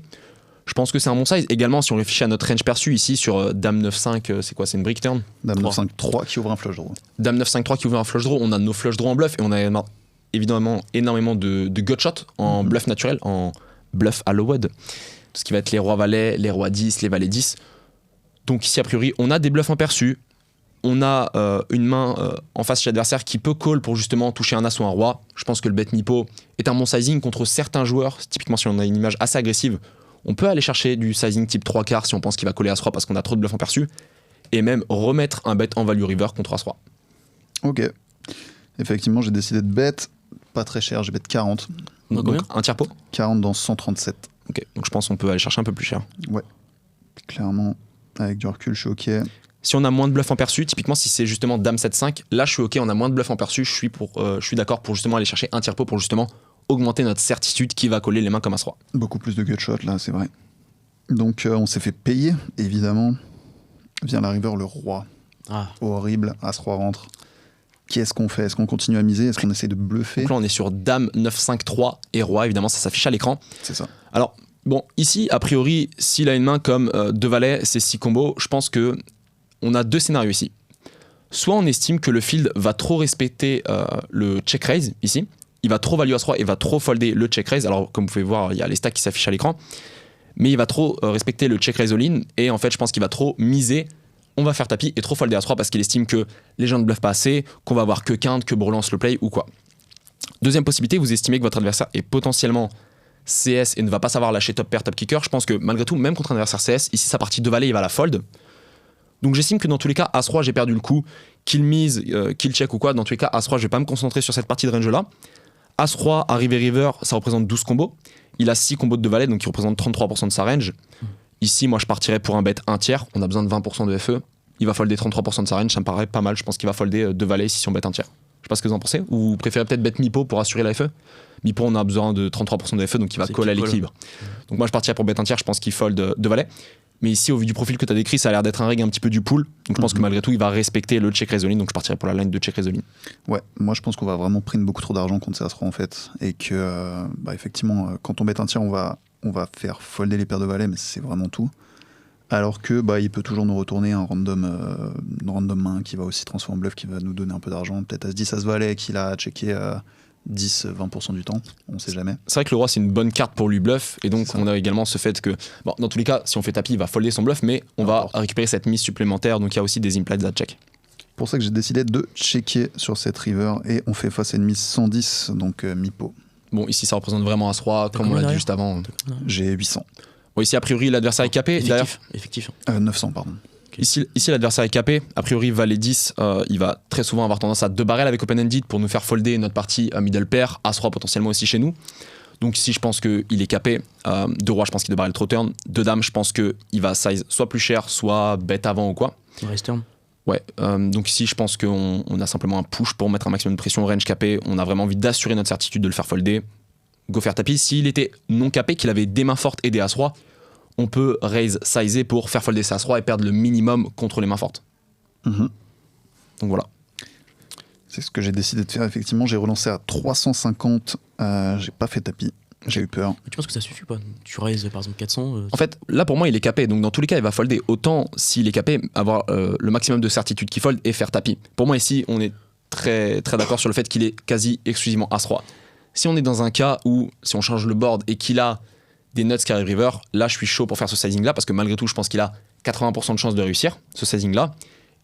Je pense que c'est un bon size. Également, si on réfléchit à notre range perçu ici sur Dame 9-5, c'est quoi? C'est une brick turn. Dame 3. 9-5-3 qui ouvre un flush draw. Dame 9-5-3 qui ouvre un flush draw. On a nos flush draw en bluff et on a évidemment énormément de gutshot en bluff naturel, en bluff à low wood. Tout ce qui va être les rois valets, les rois 10, les valets 10. Donc ici, a priori, on a des bluffs en perçu. On a une main en face chez l'adversaire qui peut call pour justement toucher un as ou un roi. Je pense que le bet Mipo est un bon sizing contre certains joueurs. Typiquement, si on a une image assez agressive, on peut aller chercher du sizing type 3 quarts si on pense qu'il va coller As-Roi parce qu'on a trop de bluffs en perçu. Et même remettre un bet en value river contre As-Roi. Ok. Effectivement, j'ai décidé de bet. Pas très cher, j'ai bet 40. Donc, Donc combien un tiers pot. 40 dans 137. Ok, donc je pense qu'on peut aller chercher un peu plus cher. Clairement, Avec du recul, je suis OK. Si on a moins de bluff en perçu, typiquement si c'est justement Dame 7-5, là je suis OK, on a moins de bluff en perçu, je suis d'accord pour justement aller chercher un tiers pot pour justement augmenter notre certitude qui va coller les mains comme As-Roi. Beaucoup plus de gutshot là, c'est vrai. Donc on s'est fait payer, évidemment. Vient la river, le roi. Horrible, As-Roi rentre. Qu'est-ce qu'on fait? Est-ce qu'on continue à miser? Est-ce qu'on essaie de bluffer? Donc là on est sur Dame 9-5-3 et Roi, évidemment ça s'affiche à l'écran. C'est ça. Alors bon, ici a priori, s'il a une main comme 2 valets, c'est 6 combos, je pense que on a 2 scénarios ici. Soit on estime que le field va trop respecter le check raise ici, il va trop value As-Roi et va trop folder le check raise. Alors comme vous pouvez voir, il y a les stacks qui s'affichent à l'écran, mais il va trop respecter le check raise all-in et en fait je pense qu'il va trop miser. On va faire tapis et trop folder As-Roi parce qu'il estime que les gens ne bluffent pas assez, qu'on va avoir que quinte, que relance le play ou quoi. Deuxième possibilité, vous estimez que votre adversaire est potentiellement CS et ne va pas savoir lâcher top pair, top kicker. Je pense que malgré tout, même contre un adversaire CS, ici sa partie 2 valets, il va la fold. Donc j'estime que dans tous les cas, As-Roi, j'ai perdu le coup. Qu'il mise, qu'il check ou quoi, dans tous les cas, As-Roi, je vais pas me concentrer sur cette partie de range là. As-Roi, arrivé river, ça représente 12 combos. Il a 6 combos de 2 valets, donc il représente 33% de sa range. Ici, moi, je partirais pour un bet 1 tiers. On a besoin de 20% de FE. Il va folder 33% de sa range, ça me paraît pas mal. Je pense qu'il va folder 2 valets ici si on bet 1 tiers. Je sais pas ce que vous en pensez. Ou vous préférez peut-être bet Mipo pour assurer la FE? Mipo, on a besoin de 33% de FE, donc il va coller à l'équilibre. Donc moi, je partirais pour bet 1 tiers. Je pense qu'il fold 2 valets. Mais ici, au vu du profil que tu as décrit, ça a l'air d'être un rig un petit peu du pool. Donc je pense que malgré tout, il va respecter le check raise all-in. Donc je partirais pour la line de check raise all-in. Ouais, moi je pense qu'on va vraiment prendre beaucoup trop d'argent contre ces As-Roi en fait. Et que, effectivement, quand on bet un tiers, on va faire folder les paires de valets, mais c'est vraiment tout. Alors que il peut toujours nous retourner un random main qui va aussi transformer en bluff, qui va nous donner un peu d'argent. Peut-être As-10, As-Valet qu'il a checké 10-20% du temps, on sait jamais. C'est vrai que le roi c'est une bonne carte pour lui bluff et donc on a également ce fait que dans tous les cas si on fait tapis il va folder son bluff mais on va récupérer cette mise supplémentaire donc il y a aussi des implieds à check. Pour ça que j'ai décidé de checker sur cette river et on fait face à une mise 110 donc Mipo. Bon ici ça représente vraiment As-Roi comme on l'a dit juste avant. J'ai 800. Bon ici a priori l'adversaire est capé. Effectif. 900 pardon. Ici l'adversaire est capé, a priori valet 10, il va très souvent avoir tendance à 2 barrels avec open-ended pour nous faire folder notre partie middle pair, As-Roi potentiellement aussi chez nous. Donc ici je pense qu'il est capé, 2 rois je pense qu'il 2 barrels trop turn, 2 dames je pense qu'il va size soit plus cher, soit bet avant ou quoi. Raise turn. Ouais, donc ici je pense qu'on a simplement un push pour mettre un maximum de pression au range capé, on a vraiment envie d'assurer notre certitude de le faire folder, go faire tapis. S'il était non capé, qu'il avait des mains fortes et des As-Roi, on peut raise sizer pour faire folder sa As-Roi et perdre le minimum contre les mains fortes. Donc voilà. C'est ce que j'ai décidé de faire effectivement. J'ai relancé à 350. J'ai pas fait tapis. J'ai eu peur. Mais tu penses que ça suffit pas? Tu raises par exemple 400 En fait, là pour moi il est capé. Donc dans tous les cas il va folder. Autant s'il est capé, avoir le maximum de certitude qu'il fold et faire tapis. Pour moi ici on est très, très d'accord sur le fait qu'il est quasi exclusivement As-Roi. Si on est dans un cas où si on change le board et qu'il a des nuts carry river, là je suis chaud pour faire ce sizing là parce que malgré tout je pense qu'il a 80% de chance de réussir ce sizing là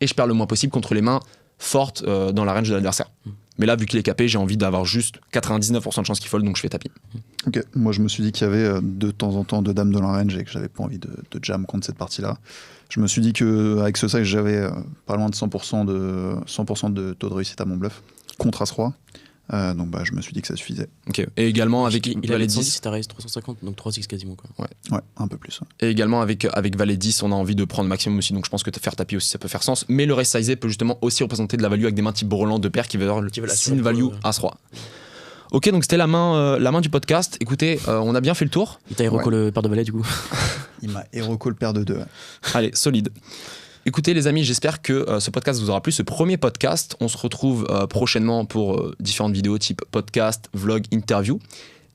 et je perds le moins possible contre les mains fortes dans la range de l'adversaire. Mais là vu qu'il est capé j'ai envie d'avoir juste 99% de chance qu'il fold donc je fais tapis. Ok, moi je me suis dit qu'il y avait de temps en temps 2 dames dans la range et que j'avais pas envie de jam contre cette partie là. Je me suis dit qu'avec ce size j'avais pas loin de 100% de taux de réussite à mon bluff contre As-Roi. Donc je me suis dit que ça suffisait. Ok. Et également avec valet 10, t'as raise 350, donc 3-6 quasiment quoi. Ouais, un peu plus. Ouais. Et également avec valet 10, on a envie de prendre le maximum aussi, donc je pense que faire tapis aussi ça peut faire sens. Mais le raise size peut justement aussi représenter de la value avec des mains type Brelan de paire qui veut avoir le sin value As-Roi. Ok, donc c'était la main du podcast. Écoutez, on a bien fait le tour. Il t'a hero le paire de valet du coup. Il m'a hero le paire de 2. Ouais. Allez, solide. Écoutez les amis, j'espère que ce podcast vous aura plu, ce premier podcast. On se retrouve prochainement pour différentes vidéos type podcast, vlog, interview.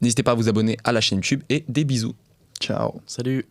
N'hésitez pas à vous abonner à la chaîne YouTube et des bisous. Ciao. Salut.